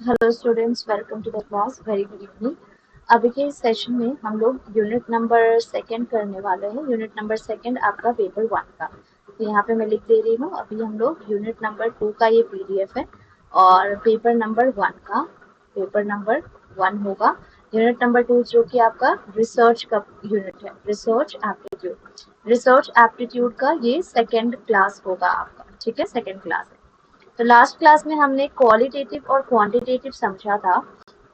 Hello students, welcome to the class. Very good evening. अभी के इस सेशन में हम लोग यूनिट नंबर सेकंड करने वाले हैं। यूनिट नंबर सेकंड आपका पेपर वन का। तो यहाँ पे मैं लिख दे रही हूँ, अभी हम लोग यूनिट नंबर टू का ये पीडीएफ है और पेपर नंबर वन होगा। यूनिट नंबर टू जो कि आपका रिसर्च का यूनिट है, रिसर्च एप्टीट्यूड का ये सेकेंड क्लास होगा आपका। ठीक है, सेकेंड क्लास है। तो लास्ट क्लास में हमने क्वालिटेटिव और क्वांटिटेटिव समझा था।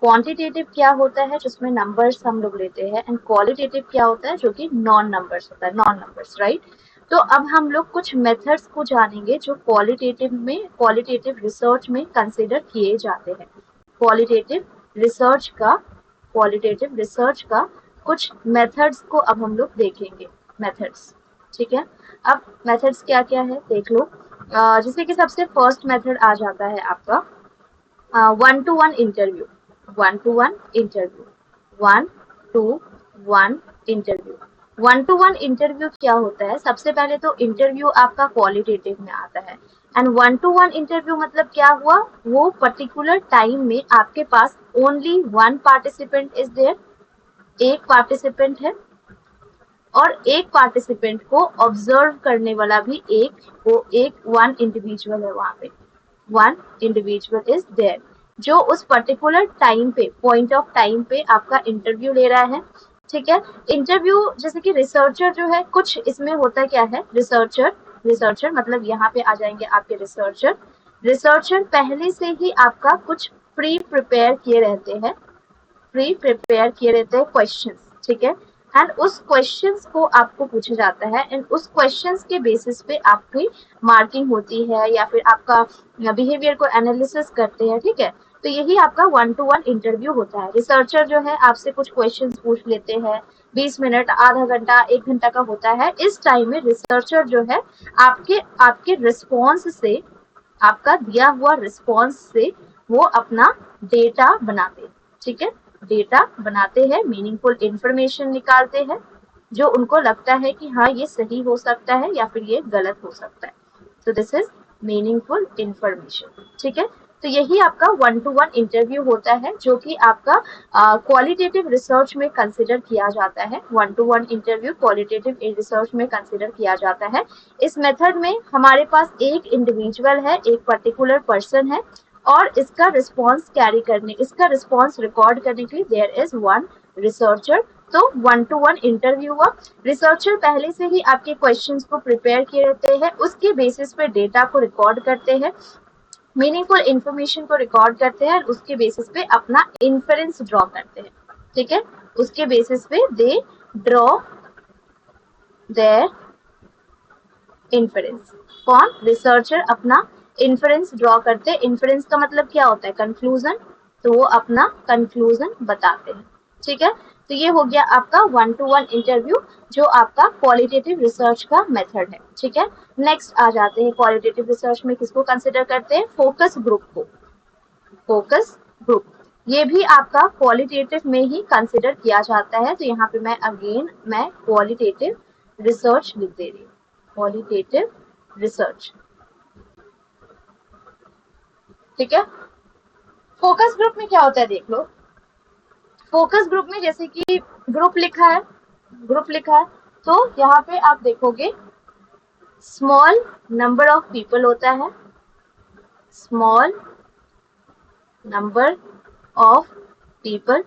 क्वांटिटेटिव क्या होता है, जिसमें नंबर्स हम लोग लेते हैं, एंड क्वालिटेटिव क्या होता है, जो कि नॉन नंबर्स होता है, नॉन नंबर्स, राइट। तो अब हम लोग कुछ मेथड्स को जानेंगे जो क्वालिटेटिव रिसर्च में कंसिडर किए जाते हैं। क्वालिटेटिव रिसर्च का क्वालिटेटिव रिसर्च का कुछ मेथड्स को अब हम लोग देखेंगे। मेथड्स, ठीक है। अब मेथड्स क्या क्या है देख लो। जैसे कि सबसे फर्स्ट मेथड आ जाता है आपका one to one interview. One to one interview one to one interview one to one interview क्या होता है? सबसे पहले तो इंटरव्यू आपका क्वालिटेटिव में आता है, and one to one interview मतलब क्या हुआ, वो पर्टिकुलर टाइम में आपके पास only one participant is there, एक पार्टिसिपेंट है, और एक पार्टिसिपेंट को ऑब्जर्व करने वाला भी एक वन इंडिविजुअल है। वहां पे वन इंडिविजुअल इज देयर जो उस पर्टिकुलर टाइम पे, पॉइंट ऑफ टाइम पे आपका इंटरव्यू ले रहा है। ठीक है। इंटरव्यू जैसे कि रिसर्चर जो है, कुछ इसमें होता क्या है, रिसर्चर मतलब यहाँ पे आ जाएंगे आपके रिसर्चर पहले से ही आपका कुछ प्री प्रिपेयर किए रहते हैं क्वेश्चंस। ठीक है। एंड उस क्वेश्चंस को आपको पूछा जाता है, एंड उस क्वेश्चंस के बेसिस पे आपकी मार्किंग होती है, या फिर आपका बिहेवियर को एनालिसिस करते हैं। ठीक है। तो यही आपका वन टू वन इंटरव्यू होता है। रिसर्चर जो है आपसे कुछ क्वेश्चंस पूछ लेते हैं, 20 मिनट, आधा घंटा, 1 घंटा का होता है। इस टाइम में रिसर्चर जो है आपके आपके रिस्पॉन्स से, आपका दिया हुआ रिस्पॉन्स से वो अपना डेटा बनाते हैं। ठीक है। डेटा बनाते हैं, मीनिंगफुल इंफॉर्मेशन निकालते हैं, जो उनको लगता है कि हाँ ये सही हो सकता है या फिर ये गलत हो सकता है। तो दिस इज मीनिंगफुल इंफॉर्मेशन। ठीक है। तो यही आपका वन टू वन इंटरव्यू होता है, जो कि आपका क्वालिटेटिव रिसर्च में कंसिडर किया जाता है। One to one interview qualitative research में कंसिडर किया जाता है। इस मेथड में हमारे पास एक इंडिविजुअल है, एक पर्टिकुलर पर्सन है, और इसका रिस्पॉन्स रिकॉर्ड करने के लिए देयर इज वन रिसर्चर। तो वन टू वन इंटरव्यू हुआ। रिसर्चर पहले से ही आपके क्वेश्चंस को प्रिपेयर किए रहते हैं, उसके बेसिस पे डेटा को रिकॉर्ड करते हैं, मीनिंगफुल इंफॉर्मेशन को रिकॉर्ड करते हैं, उसके बेसिस पे अपना इन्फरेंस ड्रॉ करते हैं। ठीक है। उसके बेसिस पे दे ड्रॉ देयर इन्फरेंस। कौन? रिसर्चर अपना इन्फरेंस ड्रॉ करते हैं। इन्फरेंस का मतलब क्या होता है? कंक्लूजन। तो वो अपना कंक्लूजन बताते हैं। ठीक है। तो ये हो गया आपका वन टू वन इंटरव्यू, जो आपका क्वालिटेटिव रिसर्च का मेथड है। ठीक है। नेक्स्ट आ जाते हैं, क्वालिटेटिव रिसर्च में किसको कंसिडर करते हैं? फोकस ग्रुप को। फोकस ग्रुप ये भी आपका क्वालिटेटिव में ही कंसिडर किया जाता है। तो यहाँ पे मैं क्वालिटेटिव रिसर्च लिख दे रही हूँ, क्वालिटेटिव रिसर्च। ठीक है। फोकस ग्रुप में क्या होता है देख लो। फोकस ग्रुप में जैसे कि ग्रुप लिखा है, तो यहाँ पे आप देखोगे स्मॉल नंबर ऑफ पीपल होता है, स्मॉल नंबर ऑफ पीपल,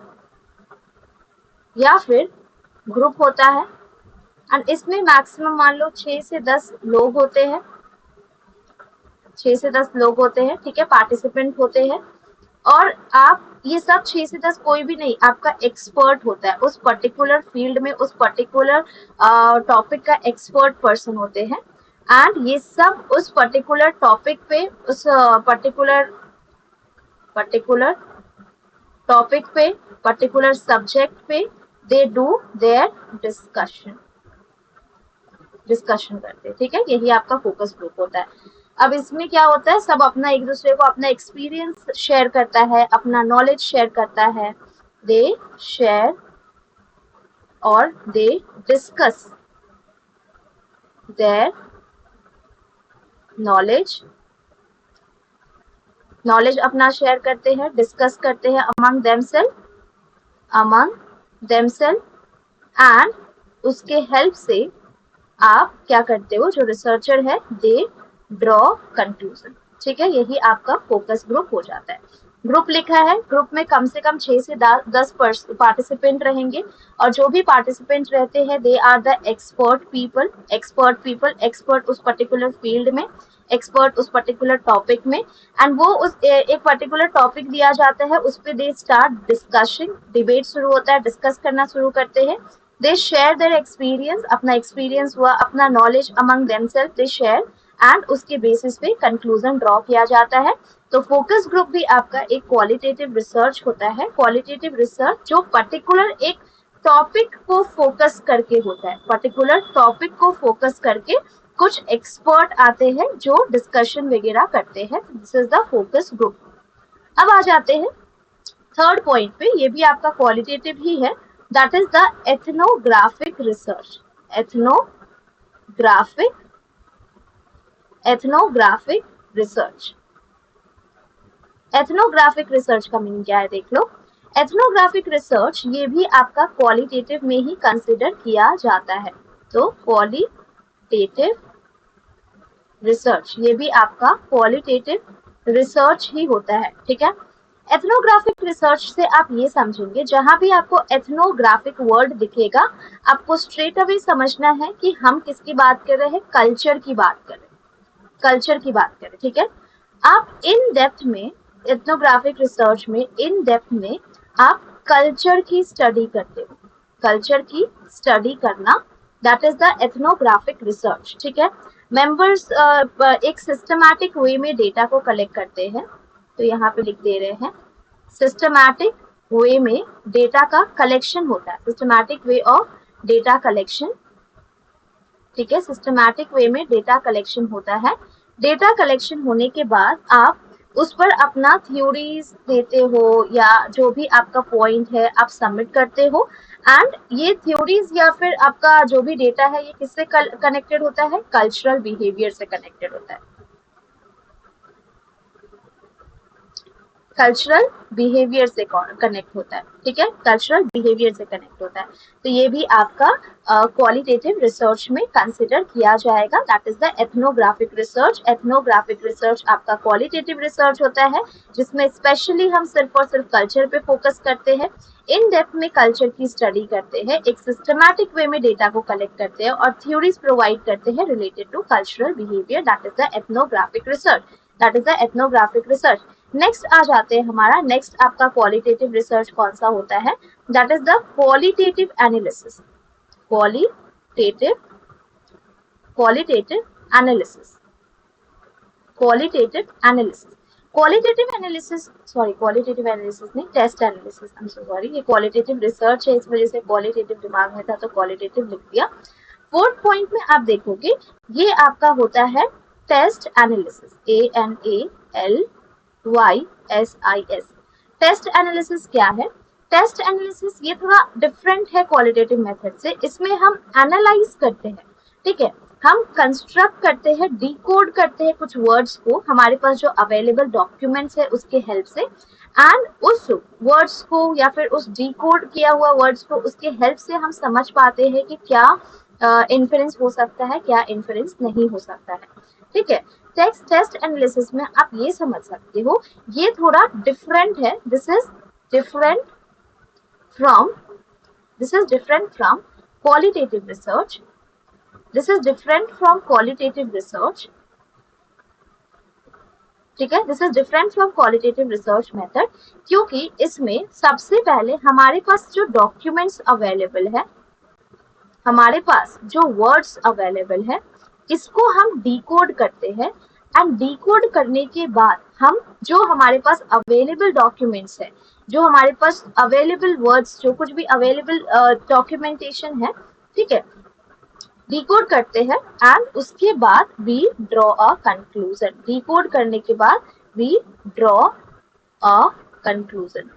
या फिर ग्रुप होता है, एंड इसमें मैक्सिमम मान लो 6 से 10 लोग होते हैं, 6 से 10 लोग होते हैं। ठीक है। पार्टिसिपेंट होते हैं, और आप ये सब 6 से 10 कोई भी नहीं, आपका एक्सपर्ट होता है उस पर्टिकुलर फील्ड में, उस पर्टिकुलर टॉपिक का एक्सपर्ट पर्सन होते हैं। एंड ये सब उस पर्टिकुलर टॉपिक पे, उस पर्टिकुलर टॉपिक पे, पर्टिकुलर सब्जेक्ट पे दे डू देयर डिस्कशन करते हैं। ठीक है। यही आपका फोकस ग्रुप होता है। अब इसमें क्या होता है, सब अपना एक दूसरे को अपना एक्सपीरियंस शेयर करता है, अपना नॉलेज शेयर करता है। दे शेयर और they discuss their knowledge knowledge अपना शेयर करते हैं, डिस्कस करते हैं अमंग देमसेल्फ एंड उसके हेल्प से आप क्या करते हो, जो रिसर्चर है दे ड्रॉ कंक्लूजन। ठीक है, यही आपका फोकस ग्रुप हो जाता है। ग्रुप लिखा है, ग्रुप में कम से कम 6 से 10 पार्टिसिपेंट रहेंगे और जो भी पार्टिसिपेंट रहते हैं दे आर द एक्सपर्ट उस पर्टिकुलर फील्ड में, एक्सपर्ट उस पर्टिकुलर टॉपिक में, एंड वो उस एक पर्टिकुलर टॉपिक दिया जाता है, उस पे दे स्टार्ट डिस्कशन, डिबेट शुरू होता है, डिस्कस करना शुरू करते हैं। दे शेयर देयर एक्सपीरियंस, अपना एक्सपीरियंस हुआ, अपना knowledge among themselves they share and उसके बेसिस पे कंक्लूजन ड्रॉ किया जाता है। तो फोकस ग्रुप भी आपका एक क्वालिटेटिव रिसर्च होता है। क्वालिटेटिव रिसर्च जो पर्टिकुलर एक टॉपिक को फोकस करके होता है, पर्टिकुलर टॉपिक को फोकस करके कुछ एक्सपर्ट आते हैं जो डिस्कशन वगैरह करते हैं। This is the focus group. अब आ जाते हैं थर्ड पॉइंट पे, ये भी आपका क्वालिटेटिव ही है, that is the ethnographic research. Ethnographic research. Ethnographic research का मीनिंग क्या है देख लो। एथनोग्राफिक रिसर्च ये भी आपका क्वालिटेटिव में ही कंसिडर किया जाता है। तो क्वालिटेटिव रिसर्च ये भी आपका क्वालिटेटिव रिसर्च ही होता है। ठीक है, एथनोग्राफिक रिसर्च से आप ये समझेंगे, जहां भी आपको एथनोग्राफिक वर्ड दिखेगा आपको स्ट्रेट अवे समझना है कि हम किसकी बात कर रहे हैं, कल्चर की बात कर रहे हैं, कल्चर की बात करें। ठीक है, आप इन डेप्थ में एथनोग्राफिक रिसर्च में इन डेप्थ में आप कल्चर की स्टडी करते हो, कल्चर की स्टडी करना, that is the ethnographic research. ठीक है, मेंबर्स एक सिस्टमैटिक वे में डेटा को कलेक्ट करते हैं, तो यहाँ पे लिख दे रहे हैं सिस्टमैटिक वे में डेटा का कलेक्शन होता है, systematic way of data collection. ठीक है, सिस्टमैटिक वे में डेटा कलेक्शन होता है। डेटा कलेक्शन होने के बाद आप उस पर अपना थ्योरीज देते हो या जो भी आपका पॉइंट है आप सबमिट करते हो, एंड ये थ्योरीज या फिर आपका जो भी डेटा है ये किससे कनेक्टेड होता है, कल्चरल बिहेवियर से कनेक्टेड होता है, कल्चरल बिहेवियर से कनेक्ट होता है। ठीक है, कल्चरल बिहेवियर से कनेक्ट होता है, तो ये भी आपका क्वालिटेटिव रिसर्च में कंसिडर किया जाएगा, that is the ethnographic research. Ethnographic research आपका क्वालिटेटिव रिसर्च होता है जिसमें स्पेशली हम सिर्फ और सिर्फ कल्चर पे फोकस करते हैं, इन डेप्थ में कल्चर की स्टडी करते हैं, एक सिस्टमैटिक वे में डेटा को कलेक्ट करते हैं और थ्योरीज प्रोवाइड करते हैं related to cultural behaviour, that is the ethnographic research, that is the ethnographic research. Next आ जाते हैं, हमारा नेक्स्ट आपका क्वालिटेटिव रिसर्च कौन सा होता है, that is the qualitative analysis. Qualitative analysis, qualitative analysis, qualitative analysis, sorry qualitative analysis नहीं, test analysis, I am so sorry, ये क्वालिटेटिव रिसर्च है इस वजह से क्वालिटेटिव दिमाग में था तो क्वालिटेटिव लिख दिया। फोर्थ पॉइंट में आप देखोगे ये आपका होता है test analysis, ANALYSIS। Test analysis क्या है, टेस्ट एनालिसिस ये थोड़ा डिफरेंट है क्वालिटेटिव मेथड से, इसमें हम एनालाइज करते हैं। ठीक है, हम कंस्ट्रक्ट करते हैं, डिकोड करते हैं कुछ वर्ड्स को हमारे पास जो अवेलेबल डॉक्यूमेंट्स है उसके हेल्प से, एंड उस वर्ड्स को या फिर उस डिकोड किया हुआ वर्ड्स को उसके हेल्प से हम समझ पाते हैं कि क्या इन्फरेंस हो सकता है, क्या इन्फरेंस नहीं हो सकता है। ठीक है, टेस्ट एनालिसिस में आप ये समझ सकते हो ये थोड़ा डिफरेंट है, this is different from qualitative research, this is different from qualitative research. ठीक है, this is different from qualitative research method, क्योंकि इसमें सबसे पहले हमारे पास जो डॉक्यूमेंट्स अवेलेबल है, हमारे पास जो वर्ड्स अवेलेबल है इसको हम डिकोड करते हैं, एंड डिकोड करने के बाद हम जो हमारे पास अवेलेबल डॉक्यूमेंट्स है, जो हमारे पास अवेलेबल वर्ड्स, जो कुछ भी अवेलेबल डॉक्यूमेंटेशन है, ठीक है, डिकोड करते हैं एंड उसके बाद we draw a conclusion. Decode करने के बाद वी ड्रॉ अ कंक्लूजन।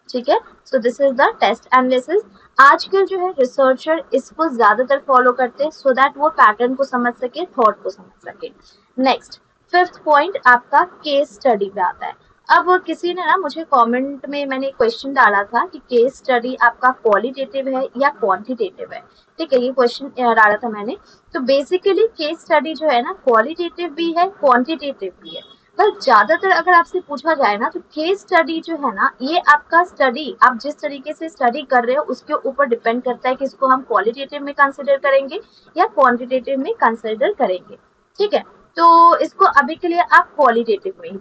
ठीक है, so this is the test analysis. आजकल जो है रिसर्चर इसको ज्यादातर फॉलो करते हैं सो दैट वो पैटर्न को समझ सके, थॉट को समझ सके। नेक्स्ट फिफ्थ पॉइंट आपका केस स्टडी पे आता है। अब किसी ने ना मुझे कमेंट में मैंने क्वेश्चन डाला था कि केस स्टडी आपका क्वालिटेटिव है या क्वांटिटेटिव है। ठीक है, ये क्वेश्चन डाला था मैंने। तो बेसिकली केस स्टडी जो है ना क्वालिटेटिव भी है क्वांटिटेटिव भी है। पर ज्यादातर अगर आपसे पूछा जाए ना तो केस स्टडी जो है ना ये आपका स्टडी आप जिस तरीके से स्टडी कर रहे हो उसके ऊपर डिपेंड करता है कि इसको हम क्वालिटेटिव में कंसिडर करेंगे या क्वांटिटेटिव में कंसिडर करेंगे। ठीक है, तो इसको अभी के लिए आप क्वालिटेटिव में ही,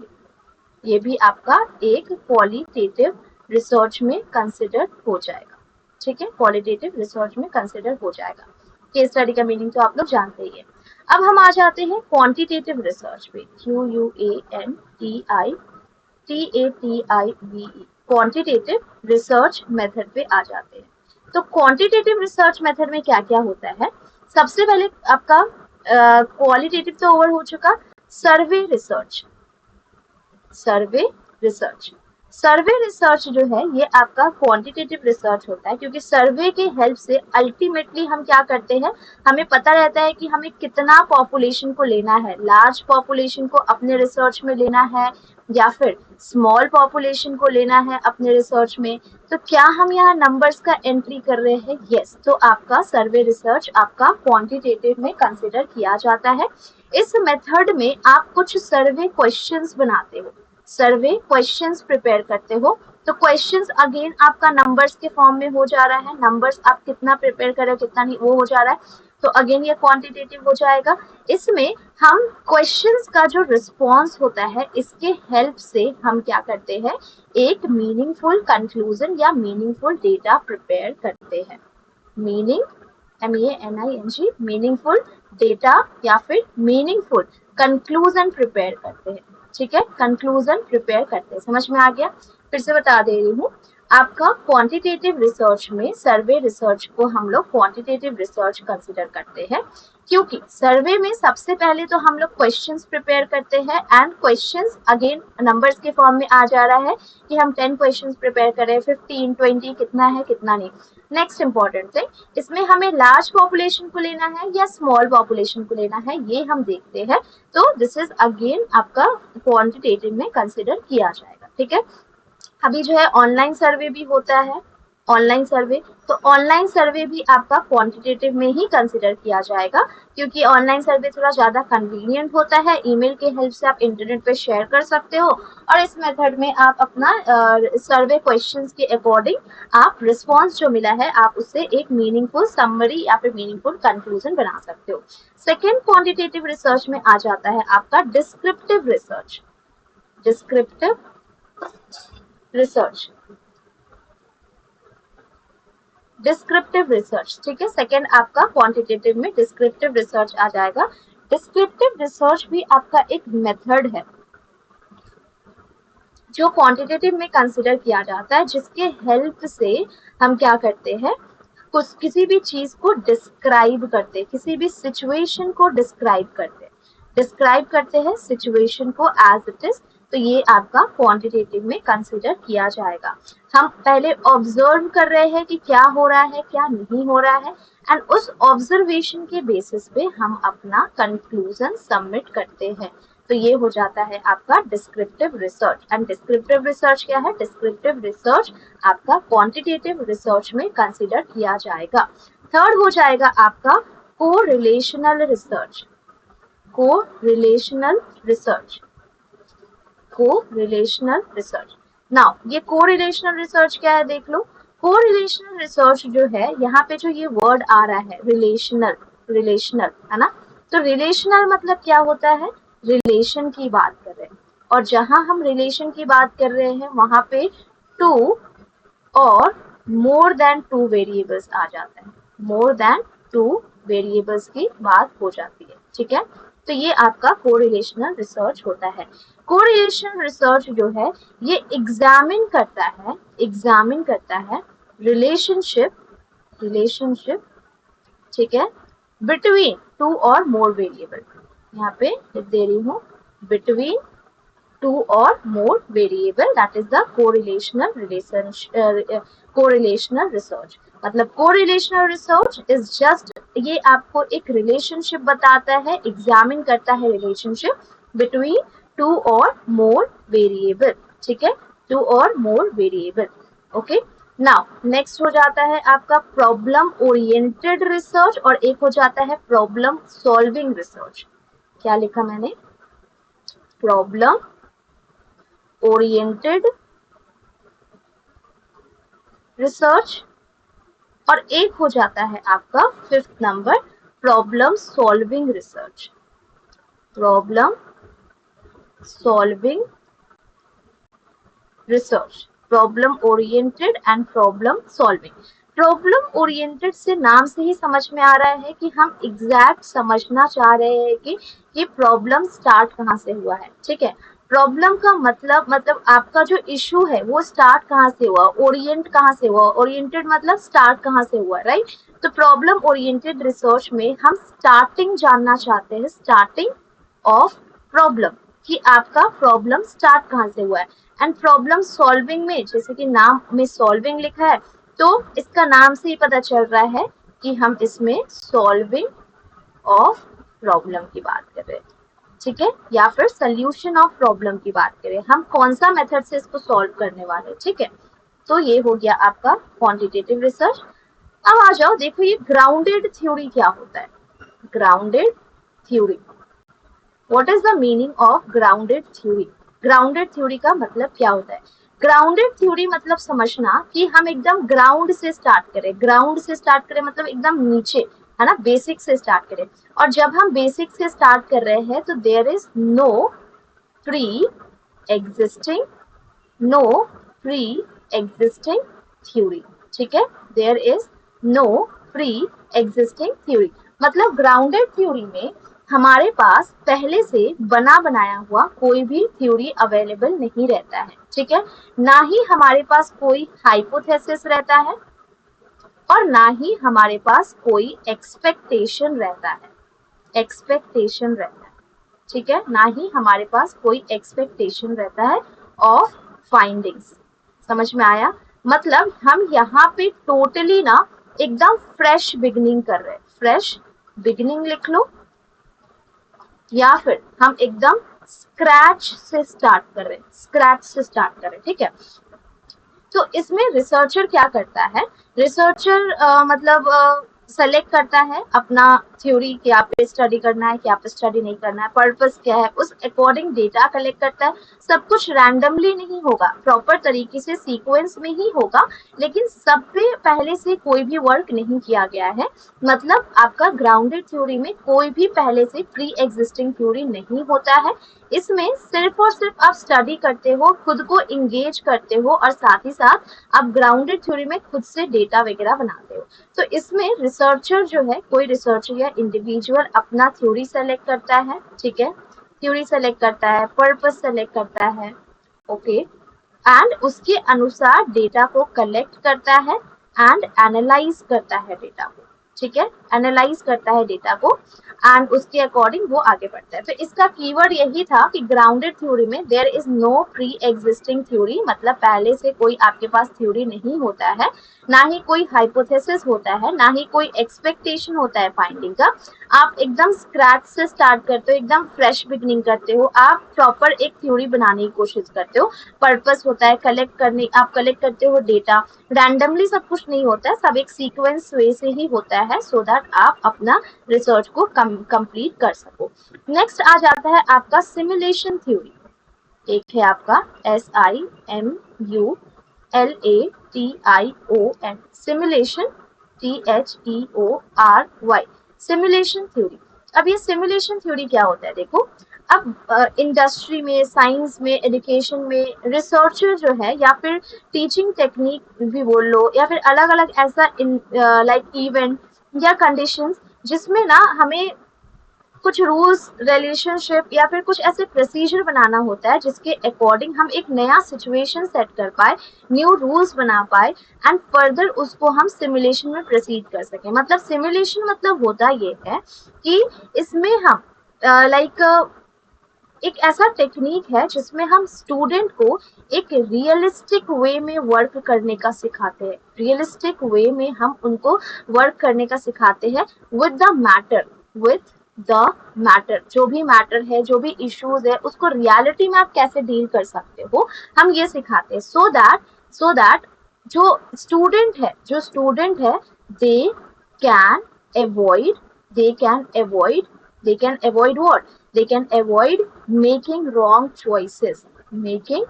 ये भी आपका एक क्वालिटेटिव रिसर्च में कंसिडर हो जाएगा। ठीक है, क्वालिटेटिव रिसर्च में कंसिडर हो जाएगा। केस स्टडी का मीनिंग तो आप लोग जानते ही है। अब हम आ जाते हैं क्वांटिटेटिव रिसर्च पे, QUANTITATIVE, क्वांटिटेटिव रिसर्च मेथड पे आ जाते हैं। तो क्वांटिटेटिव रिसर्च मेथड में क्या क्या होता है? सबसे पहले आपका क्वालिटेटिव तो ओवर हो चुका, सर्वे रिसर्च। सर्वे रिसर्च, सर्वे रिसर्च जो है ये आपका क्वांटिटेटिव रिसर्च होता है, क्योंकि सर्वे के हेल्प से अल्टीमेटली हम क्या करते हैं, हमें पता रहता है कि हमें कितना पॉपुलेशन को लेना है, लार्ज पॉपुलेशन को अपने रिसर्च में लेना है या फिर स्मॉल पॉपुलेशन को लेना है अपने रिसर्च में। तो क्या हम यहाँ नंबर्स का एंट्री कर रहे हैं? यस, तो आपका सर्वे रिसर्च आपका क्वांटिटेटिव में कंसिडर किया जाता है। इस मेथड में आप कुछ सर्वे क्वेश्चंस बनाते हो, सर्वे क्वेश्चंस प्रिपेयर करते हो। तो क्वेश्चंस अगेन आपका नंबर्स के फॉर्म में हो जा रहा है, नंबर्स आप कितना प्रिपेयर कर रहे हो कितना नहीं वो हो जा रहा है, तो अगेन ये क्वांटिटेटिव हो जाएगा। इसमें हम क्वेश्चंस का जो रिस्पॉन्स होता है इसके हेल्प से हम क्या करते हैं, एक मीनिंगफुल कंक्लूजन या मीनिंगफुल डेटा प्रिपेयर करते हैं। MEANING, मीनिंगफुल डेटा या फिर मीनिंगफुल कंक्लूजन प्रिपेयर करते हैं। ठीक है, कंक्लूजन प्रिपेयर करते हैं। समझ में आ गया? फिर से बता दे रही हूँ, आपका क्वांटिटेटिव रिसर्च में सर्वे रिसर्च को हम लोग क्वांटिटेटिव रिसर्च कंसिडर करते हैं, क्योंकि सर्वे में सबसे पहले तो हम लोग क्वेश्चंस प्रिपेयर करते हैं एंड क्वेश्चंस अगेन नंबर्स के फॉर्म में आ जा रहा है कि हम 10 क्वेश्चंस प्रिपेयर करें, 15, 20 कितना है कितना नहीं। नेक्स्ट इंपॉर्टेंट थिंग, इसमें हमें लार्ज पॉपुलेशन को लेना है या स्मॉल पॉपुलेशन को लेना है ये हम देखते हैं। तो दिस इज अगेन आपका क्वांटिटेटिव में कंसिडर किया जाएगा। ठीक है, अभी जो है ऑनलाइन सर्वे भी होता है, ऑनलाइन सर्वे, तो ऑनलाइन सर्वे भी आपका क्वांटिटेटिव में ही कंसिडर किया जाएगा, क्योंकि ऑनलाइन सर्वे थोड़ा ज्यादा कन्वीनियंट होता है। ईमेल के हेल्प से आप इंटरनेट पे शेयर कर सकते हो और इस मेथड में आप अपना सर्वे क्वेश्चंस के अकॉर्डिंग आप रिस्पॉन्स जो मिला है आप उससे एक मीनिंगफुल समरी या फिर मीनिंगफुल कंक्लूजन बना सकते हो। सेकेंड क्वांटिटेटिव रिसर्च में आ जाता है आपका descriptive research. Descriptive research, descriptive research, ठीक है, सेकेंड आपका क्वांटिटेटिव में डिस्क्रिप्टिव रिसर्च आ जाएगा। डिस्क्रिप्टिव रिसर्च भी आपका एक मेथड है जो क्वांटिटेटिव में कंसिडर किया जाता है, जिसके हेल्प से हम क्या करते हैं, कुछ किसी भी चीज को डिस्क्राइब करते, किसी भी सिचुएशन को डिस्क्राइब करते हैं सिचुएशन को एज इट इज। तो ये आपका क्वांटिटेटिव में कंसिडर किया जाएगा। हम पहले ऑब्जर्व कर रहे हैं कि क्या हो रहा है क्या नहीं हो रहा है, एंड उस ऑब्जर्वेशन के बेसिस पे हम अपना कंक्लूजन सबमिट करते हैं। तो ये हो जाता है आपका descriptive research. And descriptive research क्या है? डिस्क्रिप्टिव रिसर्च आपका क्वांटिटेटिव रिसर्च में कंसिडर किया जाएगा। थर्ड हो जाएगा आपका correlational research. Correlational research, correlational research. Now ये कोरिलेशनल रिसर्च क्या है देख लो। कोरिलेशनल रिसर्च जो है, यहाँ पे जो ये वर्ड आ रहा है रिलेशनल, रिलेशनल है ना, तो रिलेशनल मतलब क्या होता है, रिलेशन की बात कर रहे हैं, और जहां हम रिलेशन की बात कर रहे हैं वहां पे to or more than two variables आ जाता है, मोर देन टू वेरिएबल्स की बात हो जाती है। ठीक है, तो ये आपका कोरिलेशनल रिसर्च होता है। कोरिलेशनल रिसर्च जो है ये एग्जामिन करता है रिलेशनशिप, ठीक है, between two or more variable. यहाँ पे लिख दे रही हूँ, between two or more variable, that is the correlational research. मतलब कोरिलेशनल रिसर्च इज जस्ट, ये आपको एक रिलेशनशिप बताता है, एग्जामिन करता है relationship between two or more variable, ठीक है, two or more variable, okay. Now next हो जाता है आपका प्रॉब्लम ओरिएंटेड रिसर्च और एक हो जाता है प्रॉब्लम सॉल्विंग रिसर्च। क्या लिखा मैंने, प्रॉब्लम ओरिएंटेड रिसर्च और एक हो जाता है आपका fifth number problem solving research, problem solving research, problem oriented and problem solving. Problem oriented से नाम से ही समझ में आ रहा है कि हम एग्जैक्ट समझना चाह रहे हैं कि ये प्रॉब्लम स्टार्ट कहाँ से हुआ है, ठीक है। प्रॉब्लम का मतलब आपका जो इशू है वो स्टार्ट कहाँ से हुआ, ओरिएंट कहाँ से हुआ, ओरिएंटेड मतलब स्टार्ट कहाँ से हुआ, राइट। तो प्रॉब्लम ओरिएंटेड रिसर्च में हम स्टार्टिंग जानना चाहते हैं, स्टार्टिंग ऑफ प्रॉब्लम, कि आपका प्रॉब्लम स्टार्ट कहाँ से हुआ है। एंड प्रॉब्लम सॉल्विंग में जैसे कि नाम में सॉल्विंग लिखा है तो इसका नाम से ही पता चल रहा है कि हम इसमें सॉल्विंग ऑफ प्रॉब्लम की बात कर रहे हैं, ठीक है, या फिर सोल्यूशन ऑफ प्रॉब्लम की बात करें, हम कौन सा मेथड से इसको सॉल्व करने वाले हैं, ठीक है। तो ये हो गया आपका क्वांटिटेटिव रिसर्च। अब आ जाओ, देखो ये ग्राउंडेड थ्योरी क्या होता है। Grounded theory, what is the meaning of grounded theory. Grounded theory का मतलब क्या होता है। ग्राउंडेड थ्योरी मतलब समझना कि हम एकदम ग्राउंड से स्टार्ट करें, ग्राउंड से स्टार्ट करें मतलब एकदम नीचे, है ना, बेसिक से स्टार्ट करें। और जब हम बेसिक से स्टार्ट कर रहे हैं तो there is no pre existing, no pre existing theory, ठीक है, there is no pre existing theory. मतलब ग्राउंडेड थ्योरी में हमारे पास पहले से बना बनाया हुआ कोई भी थ्योरी अवेलेबल नहीं रहता है, ठीक है। ना ही हमारे पास कोई हाइपोथेसिस रहता है और ना ही हमारे पास कोई एक्सपेक्टेशन रहता है, एक्सपेक्टेशन रहता है, ठीक है, ना ही हमारे पास कोई एक्सपेक्टेशन रहता है ऑफ फाइंडिंग्स। समझ में आया, मतलब हम यहाँ पे टोटली ना एकदम फ्रेश बिगिनिंग कर रहे हैं, फ्रेश बिगिनिंग लिख लो, या फिर हम एकदम स्क्रैच से स्टार्ट कर रहे हैं, स्क्रैच से स्टार्ट कर रहे हैं, ठीक है। तो इसमें रिसर्चर क्या करता है, रिसर्चर मतलब सेलेक्ट करता है अपना थ्योरी, क्या पे स्टडी करना है, क्या पे स्टडी नहीं करना है, पर्पस क्या है, उस अकॉर्डिंग डेटा कलेक्ट करता है। सब कुछ रैंडमली नहीं होगा, प्रॉपर तरीके से सीक्वेंस में ही होगा, लेकिन सब पे पहले से कोई भी वर्क नहीं किया गया है। मतलब आपका ग्राउंडेड थ्योरी में कोई भी पहले से प्री एग्जिस्टिंग थ्योरी नहीं होता है। इसमें सिर्फ और सिर्फ आप स्टडी करते हो, खुद को इंगेज करते हो और साथ ही साथ आप ग्राउंडेड थ्योरी में खुद से डेटा वगैरह बनाते हो। तो इसमें रिसर्चर जो है, कोई रिसर्चर या इंडिविजुअल अपना थ्योरी सेलेक्ट करता है, ठीक है, थ्योरी सेलेक्ट करता है, पर्पस सेलेक्ट करता है, ओके, एंड उसके अनुसार डेटा को कलेक्ट करता है एंड एनालाइज करता है डेटा को, ठीक है, एनालाइज करता है डेटा को एंड उसके अकॉर्डिंग वो आगे बढ़ता है। तो इसका कीवर्ड यही था कि ग्राउंडेड थ्योरी में there is no pre existing theory, मतलब पहले से कोई आपके पास थ्योरी नहीं होता है, ना ही कोई हाइपोथेसिस होता है, ना ही कोई एक्सपेक्टेशन होता है फाइंडिंग का। आप एकदम स्क्रैच से स्टार्ट करते हो, एकदम फ्रेश बिगनिंग करते हो, आप प्रॉपर एक थ्योरी बनाने की कोशिश करते हो। पर्पस होता है कलेक्ट करने, आप कलेक्ट करते हो डेटा, रैंडमली सब कुछ नहीं होता है, सब एक सीक्वेंस वे से ही होता है, सो दैट आप अपना रिसर्च को कंप्लीट कर सको। नेक्स्ट आ जाता है आपका सिमुलेशन थ्योरी। एक है आपका SIMULATION, simulation, THEORY, simulation theory. अब ये सिमुलेशन थ्योरी क्या होता है, देखो, अब इंडस्ट्री में, साइंस में, एजुकेशन में रिसर्चर जो है या फिर टीचिंग टेक्निक भी बोल लो, या फिर अलग अलग ऐसा लाइक इवेंट या कंडीशंस जिसमें ना हमें कुछ रूल्स, रिलेशनशिप या फिर कुछ ऐसे प्रोसीजर बनाना होता है जिसके अकॉर्डिंग हम एक नया सिचुएशन सेट कर पाए, न्यू रूल्स बना पाए एंड फर्दर उसको हम सिमुलेशन में प्रोसीड कर सके। मतलब सिमुलेशन मतलब होता ये है कि इसमें हम एक ऐसा टेक्निक है जिसमें हम स्टूडेंट को एक रियलिस्टिक वे में वर्क करने का सिखाते हैं, रियलिस्टिक वे में हम उनको वर्क करने का सिखाते हैं with the matter, with the matter, जो भी मैटर है, जो भी इश्यूज है, उसको रियलिटी में आप कैसे डील कर सकते हो, हम ये सिखाते हैं। सो दैट जो स्टूडेंट है they can avoid they can avoid what, they can avoid making wrong choices, making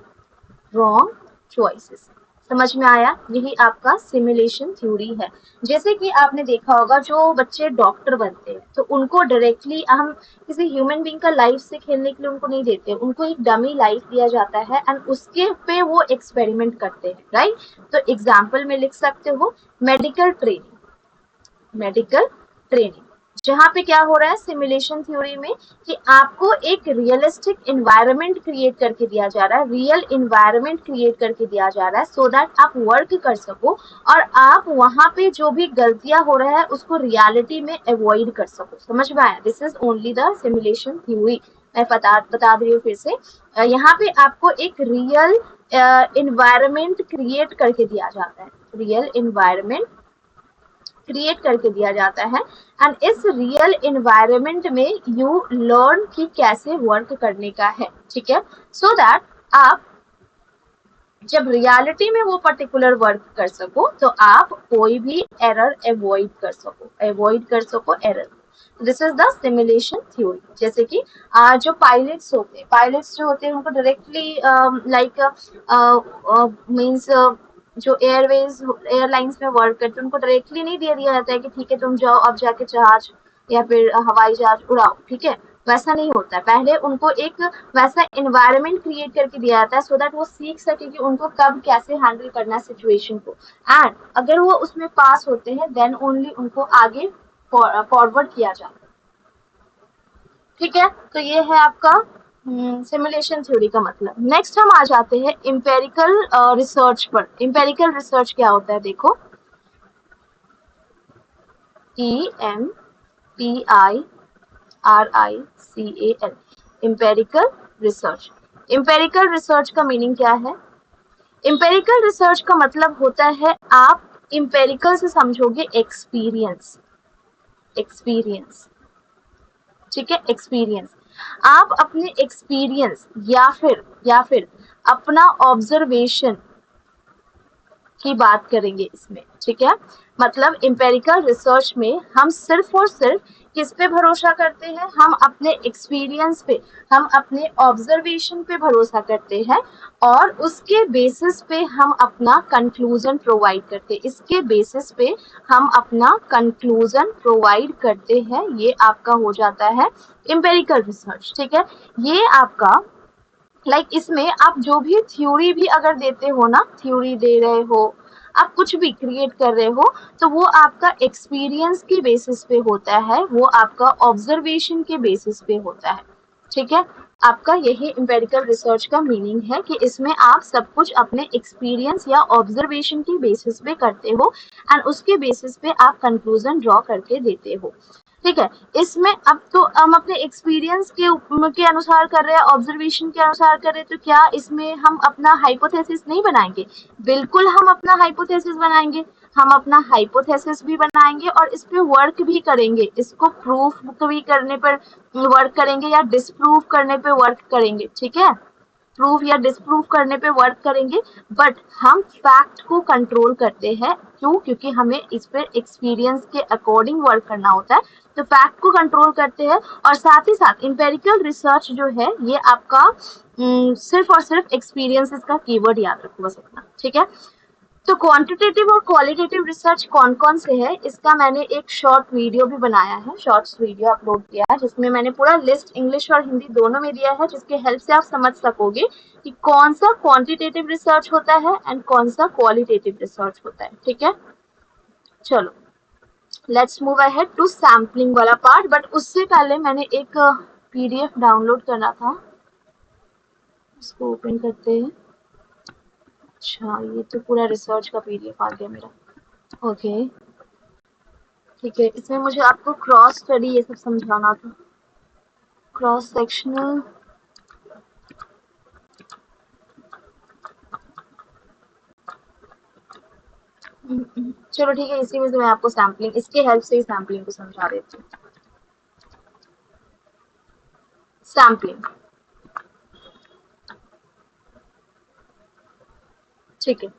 wrong choices। समझ में आया? यही आपका सिमुलेशन थ्योरी है। जैसे कि आपने देखा होगा जो बच्चे डॉक्टर बनते हैं तो उनको डायरेक्टली हम किसी ह्यूमन बीइंग का लाइफ से खेलने के लिए उनको नहीं देते, उनको एक डमी लाइफ दिया जाता है एंड उसके पे वो एक्सपेरिमेंट करते हैं, राइट? तो एग्जाम्पल में लिख सकते हो मेडिकल ट्रेनिंग, जहाँ पे क्या हो रहा है सिमुलेशन थ्योरी में कि आपको एक रियलिस्टिक इन्वायरमेंट क्रिएट करके दिया जा रहा है, रियल इन्वायरमेंट क्रिएट करके दिया जा रहा है सो दैट आप वर्क कर सको और आप वहां पे जो भी गलतियां हो रहा है उसको रियलिटी में अवॉइड कर सको। समझ में आया? This is only the simulation theory. मैं बता रही हूँ फिर से, यहाँ पे आपको एक रियल इन्वायरमेंट क्रिएट करके दिया जाता है, रियल इन्वायरमेंट क्रिएट करके दिया जाता है एंड इस रियल इन्वायरमेंट में यू लर्न कि कैसे वर्क करने का है, ठीक है? सो दैट आप जब रियलिटी में वो पर्टिकुलर वर्क कर सको तो आप कोई भी एरर अवॉइड कर सको error. This is the simulation theory. जैसे कि जो पायलट्स जो होते हैं उनको डायरेक्टली लाइक मीन्स जो एयरलाइंस में वर्क करते हैं उनको डायरेक्टली नहीं दे दिया जाता है कि ठीक है तुम जाओ अब जाके जहाज या फिर हवाई जहाज उड़ाओ, ठीक है? वैसा नहीं होता है। पहले उनको एक वैसा एनवायरनमेंट क्रिएट करके दिया जाता है सो दैट वो सीख सके कि उनको कब कैसे हैंडल करना है सिचुएशन को एंड अगर वो उसमें पास होते हैं देन ओनली उनको आगे फॉरवर्ड किया जाता है, ठीक है? तो ये है आपका सिमुलेशन थ्योरी का मतलब। नेक्स्ट हम आ जाते हैं इंपेरिकल रिसर्च पर। इंपेरिकल रिसर्च क्या होता है? देखो, EMPIRICAL, empirical research. Empirical research का मीनिंग क्या है? इंपेरिकल रिसर्च का मतलब होता है आप इंपेरिकल से समझोगे एक्सपीरियंस, ठीक है? एक्सपीरियंस, आप अपने एक्सपीरियंस या फिर अपना ऑब्जर्वेशन की बात करेंगे इसमें, ठीक है? मतलब इंपेरिकल रिसर्च में हम सिर्फ और सिर्फ किस पे भरोसा करते हैं? हम अपने एक्सपीरियंस पे, हम अपने ऑब्जर्वेशन पे भरोसा करते हैं और उसके बेसिस पे हम अपना कंक्लूजन प्रोवाइड करते हैं। इसके बेसिस पे हम अपना कंक्लूजन प्रोवाइड करते हैं। ये आपका हो जाता है इंपेरिकल रिसर्च, ठीक है? ये आपका इसमें आप जो भी थ्योरी भी अगर देते हो ना, थ्योरी दे रहे हो, आप कुछ भी क्रिएट कर रहे हो तो वो आपका एक्सपीरियंस के बेसिस पे होता है, वो आपका ऑब्जर्वेशन के बेसिस पे होता है, ठीक है? आपका यही इंपेरिकल रिसर्च का मीनिंग है कि इसमें आप सब कुछ अपने एक्सपीरियंस या ऑब्जर्वेशन के बेसिस पे करते हो एंड उसके बेसिस पे आप कंक्लूजन ड्रॉ करके देते हो, ठीक है? इसमें अब तो हम अपने एक्सपीरियंस के अनुसार कर रहे हैं, ऑब्जर्वेशन के अनुसार कर रहे हैं, तो क्या इसमें हम अपना हाइपोथेसिस नहीं बनाएंगे? बिल्कुल हम अपना हाइपोथेसिस बनाएंगे। हम अपना हाइपोथेसिस भी बनाएंगे और इस पे वर्क भी करेंगे, इसको प्रूफ भी करने पर वर्क करेंगे या डिसप्रूव करने पे वर्क करेंगे, ठीक है? प्रूफ या डिसप्रूव करने पे वर्क करेंगे बट हम फैक्ट को कंट्रोल करते हैं। क्यों? क्योंकि हमें इस पर एक्सपीरियंस के अकॉर्डिंग वर्क करना होता है, तो फैक्ट को कंट्रोल करते हैं। और साथ ही साथ इंपेरिकल रिसर्च जो है ये आपका सिर्फ और सिर्फ एक्सपीरियंस, इसका कीवर्ड याद रखो बस इतना, ठीक है? तो क्वांटिटेटिव और क्वालिटेटिव रिसर्च कौन कौन से है, इसका मैंने एक शॉर्ट वीडियो भी बनाया है, शॉर्ट्स वीडियो अपलोड किया है जिसमें मैंने पूरा लिस्ट इंग्लिश और हिंदी दोनों में दिया है, जिसके हेल्प से आप समझ सकोगे कि कौन सा क्वांटिटेटिव रिसर्च होता है एंड कौन सा क्वालिटेटिव रिसर्च होता है, ठीक है? चलो let's move ahead to sampling वाला पार्ट, बट उससे पहले मैंने एक पीडीएफ डाउनलोड करना था, इसको ओपन करते हैं। अच्छा, ये तो पूरा रिसर्च का पीडीएफ आ गया मेरा। ओके, ठीक है, इसमें मुझे आपको क्रॉस स्टडी ये सब समझाना था, क्रॉस सेक्शनल। चलो ठीक है, इसी में से मैं आपको सैम्पलिंग, इसके हेल्प से ही सैम्पलिंग को समझा देती हूँ। सैम्पलिंग, ठीक है।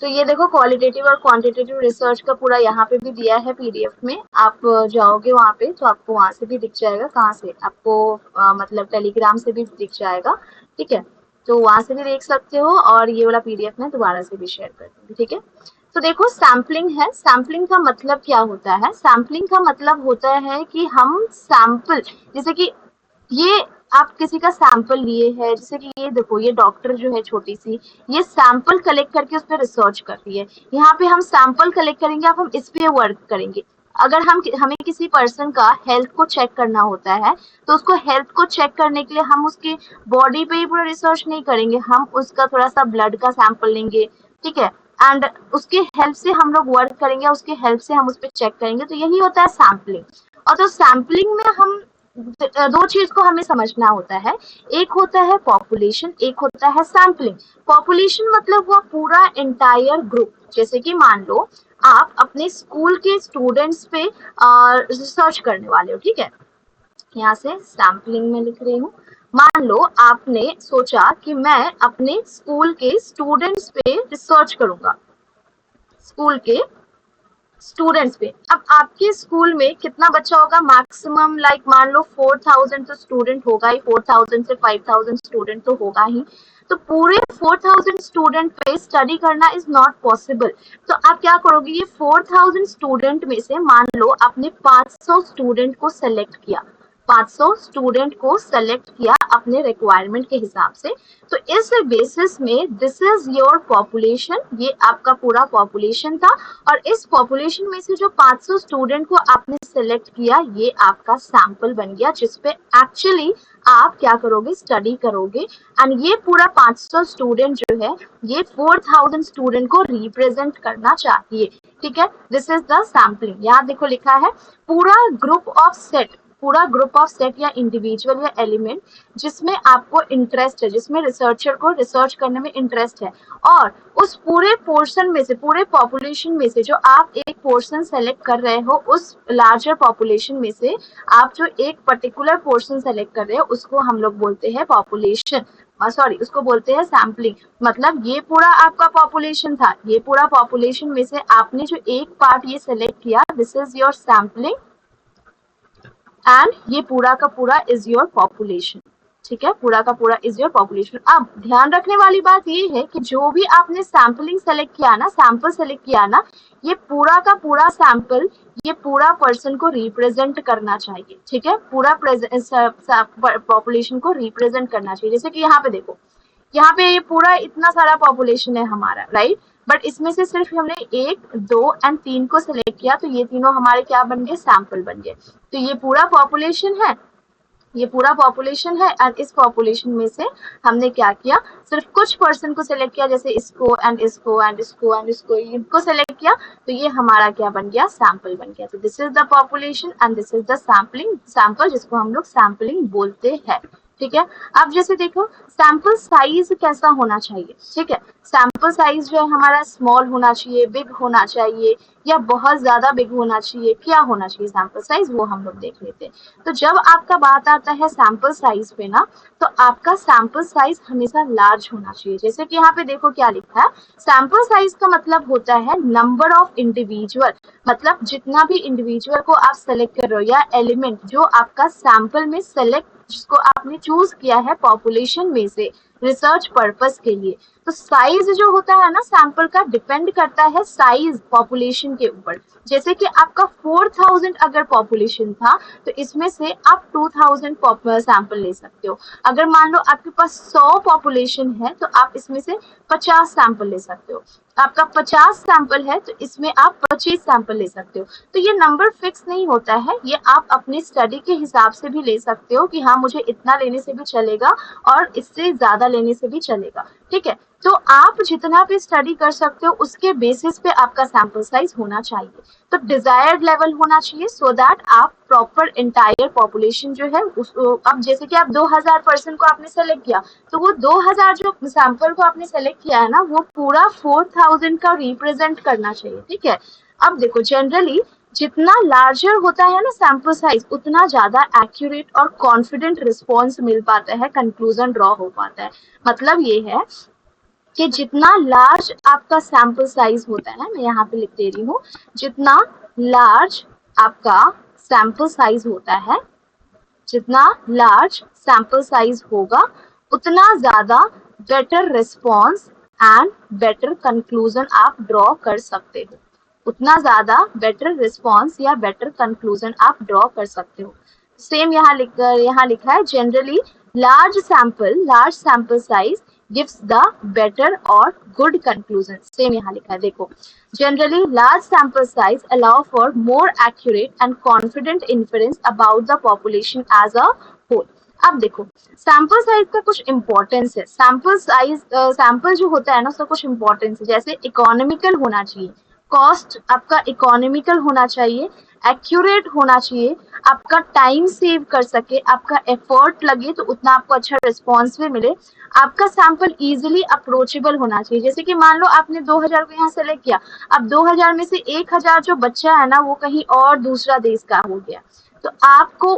तो ये देखो क्वालिटेटिव और क्वांटिटेटिव रिसर्च का पूरा यहाँ पे भी दिया है पीडीएफ में। आप जाओगे वहाँ पे तो आपको वहाँ से भी दिख जाएगा, कहाँ से आपको मतलब टेलीग्राम से भी दिख जाएगा, ठीक है। तो वहाँ से भी देख सकते हो और ये वाला पीडीएफ में दोबारा से भी शेयर कर दूंगी, ठीक है। तो देखो सैम्पलिंग है, सैम्पलिंग का मतलब क्या होता है? सैम्पलिंग का मतलब होता है कि हम सैंपल, जैसे कि ये आप किसी का सैंपल लिए है, जैसे कि ये देखो ये डॉक्टर जो है छोटी सी, ये सैंपल कलेक्ट करके उस पर रिसर्च कर रही है। यहाँ पे हम सैंपल कलेक्ट करेंगे, अब हम इस पे वर्क करेंगे। अगर हमें किसी पर्सन का हेल्थ को चेक करना होता है तो उसको हेल्थ को चेक करने के लिए हम उसकी बॉडी पे ही पूरा रिसर्च नहीं करेंगे, हम उसका थोड़ा सा ब्लड का सैंपल लेंगे, ठीक है। एंड उसके हेल्प से हम लोग वर्क करेंगे, उसके हेल्प से हम उस पर चेक करेंगे, तो यही होता है सैंपलिंग। और तो सैंपलिंग में हम दो चीज को हमें समझना होता है, एक होता है पॉपुलेशन, एक होता है सैम्पलिंग। पॉपुलेशन मतलब वो पूरा एंटायर ग्रुप, जैसे कि मान लो आप अपने स्कूल के स्टूडेंट्स पे रिसर्च करने वाले हो, ठीक है। यहाँ से सैम्पलिंग में लिख रही हूँ। मान लो आपने सोचा कि मैं अपने स्कूल के स्टूडेंट्स पे रिसर्च करूंगा, स्कूल के स्टूडेंट्स पे। अब आपके स्कूल में कितना बच्चा होगा? मैक्सिमम लाइक मान लो 4000 तो स्टूडेंट होगा ही, 4000 से 5000 स्टूडेंट तो होगा ही। तो पूरे 4000 स्टूडेंट पे स्टडी करना इज नॉट पॉसिबल। तो आप क्या करोगे, ये 4000 स्टूडेंट में से मान लो आपने 500 स्टूडेंट को सेलेक्ट किया, 500 स्टूडेंट को सेलेक्ट किया अपने रिक्वायरमेंट के हिसाब से। तो इस बेसिस में दिस इज योर पॉपुलेशन, ये आपका पूरा पॉपुलेशन था। और इस पॉपुलेशन में से जो 500 स्टूडेंट को आपने सेलेक्ट किया, ये आपका सैंपल बन गया, जिसपे एक्चुअली आप क्या करोगे, स्टडी करोगे। एंड ये पूरा 500 स्टूडेंट जो है ये 4000 स्टूडेंट को रिप्रेजेंट करना चाहिए, ठीक है। This is the sampling. यहाँ देखो लिखा है पूरा ग्रुप ऑफ सेट, पूरा ग्रुप ऑफ सेट या इंडिविजुअल या एलिमेंट जिसमें आपको इंटरेस्ट है, जिसमें रिसर्चर को रिसर्च करने में इंटरेस्ट है, और उस पूरे पोर्शन में से, पूरे पॉपुलेशन में से जो आप एक पोर्शन सेलेक्ट कर रहे हो, उस लार्जर पॉपुलेशन में से आप जो एक पर्टिकुलर पोर्शन सेलेक्ट कर रहे हो उसको हम लोग बोलते हैं पॉपुलेशन, सॉरी उसको बोलते हैं सैम्पलिंग। मतलब ये पूरा आपका पॉपुलेशन था, ये पूरा पॉपुलेशन में से आपने जो एक पार्ट ये सेलेक्ट किया, this is your sampling and ये पूरा का पूरा इज योर पॉपुलेशन, ठीक है। पूरा का पूरा इज योर पॉपुलेशन। अब ध्यान रखने वाली बात ये है कि जो भी आपने सैम्पलिंग सेलेक्ट किया ना, सैंपल सेलेक्ट किया ना, ये पूरा का पूरा सैंपल ये पूरा पर्सन को रिप्रेजेंट करना चाहिए, ठीक है। पूरा पॉपुलेशन को रिप्रेजेंट करना चाहिए। जैसे कि यहाँ पे देखो, यहाँ पे ये पूरा इतना सारा पॉपुलेशन है हमारा, राइट। बट इसमें से सिर्फ हमने 1, 2 एंड 3 को सिलेक्ट किया, तो ये तीनों हमारे क्या बन गए, सैंपल बन गए। तो ये पूरा पॉपुलेशन है, ये पूरा पॉपुलेशन है, एंड इस पॉपुलेशन में से हमने क्या किया, सिर्फ कुछ पर्सन को सिलेक्ट किया, जैसे इसको एंड इसको एंड इसको एंड इसको, इनको सिलेक्ट किया, तो ये हमारा क्या बन गया, सैंपल बन गया। तो this is the population and this is the sampling, sample जिसको हम लोग सैम्पलिंग बोलते हैं, ठीक है। अब जैसे देखो सैंपल साइज कैसा होना चाहिए, ठीक है। सैंपल साइज जो है हमारा स्मॉल होना चाहिए, बिग होना चाहिए, या बहुत ज्यादा बिग होना चाहिए, क्या होना चाहिए सैंपल साइज, वो हम लोग देख लेते हैं। तो जब आपका बात आता है सैंपल साइज पे ना, तो आपका सैंपल साइज हमेशा लार्ज होना चाहिए। जैसे कि यहाँ पे देखो क्या लिखा है, सैंपल साइज का मतलब होता है नंबर ऑफ इंडिविजुअल, मतलब जितना भी इंडिविजुअल को आप सेलेक्ट कर रहे हो या एलिमेंट जो आपका सैंपल में सेलेक्ट, जिसको आपने चूज किया है पॉपुलेशन में से रिसर्च पर्पस के लिए। तो साइज जो होता है ना सैंपल का, डिपेंड करता है साइज पॉपुलेशन के ऊपर। जैसे कि आपका 4000 अगर पॉपुलेशन था, तो इसमें से आप 2000 सैंपल ले सकते हो। अगर मान लो आपके पास 100 पॉपुलेशन है, तो आप इसमें से 50 सैंपल ले सकते हो। आपका 50 सैंपल है, तो इसमें आप 25 सैंपल ले सकते हो। तो ये नंबर फिक्स नहीं होता है, ये आप अपनी स्टडी के हिसाब से भी ले सकते हो कि हाँ मुझे इतना लेने से भी चलेगा और इससे ज्यादा लेने से भी चलेगा, ठीक है। तो आप जितना भी स्टडी कर सकते हो उसके बेसिस पे आपका सैंपल साइज होना चाहिए। तो डिजायर्ड लेवल होना चाहिए, सो दैट आप प्रॉपर एंटायर पॉपुलेशन जो है उसको, अब जैसे कि आप 2000 पर्सन को आपने सेलेक्ट किया, तो वो 2000 जो सैंपल को आपने सेलेक्ट किया है ना, वो पूरा 4000 का रिप्रेजेंट करना चाहिए, ठीक है। अब देखो जनरली जितना लार्जर होता है ना सैंपल साइज, उतना ज्यादा एक्यूरेट और कॉन्फिडेंट रिस्पॉन्स मिल पाता है, कंक्लूजन ड्रॉ हो पाता है। मतलब ये है कि जितना लार्ज आपका सैंपल साइज होता है, मैं यहाँ पे लिख दे रही हूँ, जितना लार्ज आपका सैंपल साइज होता है, जितना लार्ज सैंपल साइज होगा, उतना ज्यादा better response and better conclusion आप ड्रॉ कर सकते हो। उतना ज्यादा बेटर रिस्पॉन्स या बेटर कंक्लूजन आप ड्रॉ कर सकते हो। सेम यहाँ लिखा है, generally large sample size gives the better और गुड कंक्लूजन। सेम यहाँ लिखा है, देखो, generally large sample size allow for more accurate and confident inference about the population as a whole। अब देखो सैंपल साइज का कुछ इंपॉर्टेंस है। सैंपल जो होता है ना, उसका कुछ इंपॉर्टेंस है, जैसे इकोनॉमिकल होना चाहिए, कॉस्ट आपका इकोनॉमिकल होना चाहिए, एक्यूरेट होना चाहिए, आपका टाइम सेव कर सके, आपका एफर्ट लगे तो उतना आपको अच्छा रिस्पॉन्स भी मिले, आपका सैंपल इजीली अप्रोचेबल होना चाहिए। जैसे कि मान लो आपने 2000 को यहाँ सेलेक्ट किया, अब 2000 में से 1000 जो बच्चा है ना, वो कहीं और दूसरा देश का हो गया, तो आपको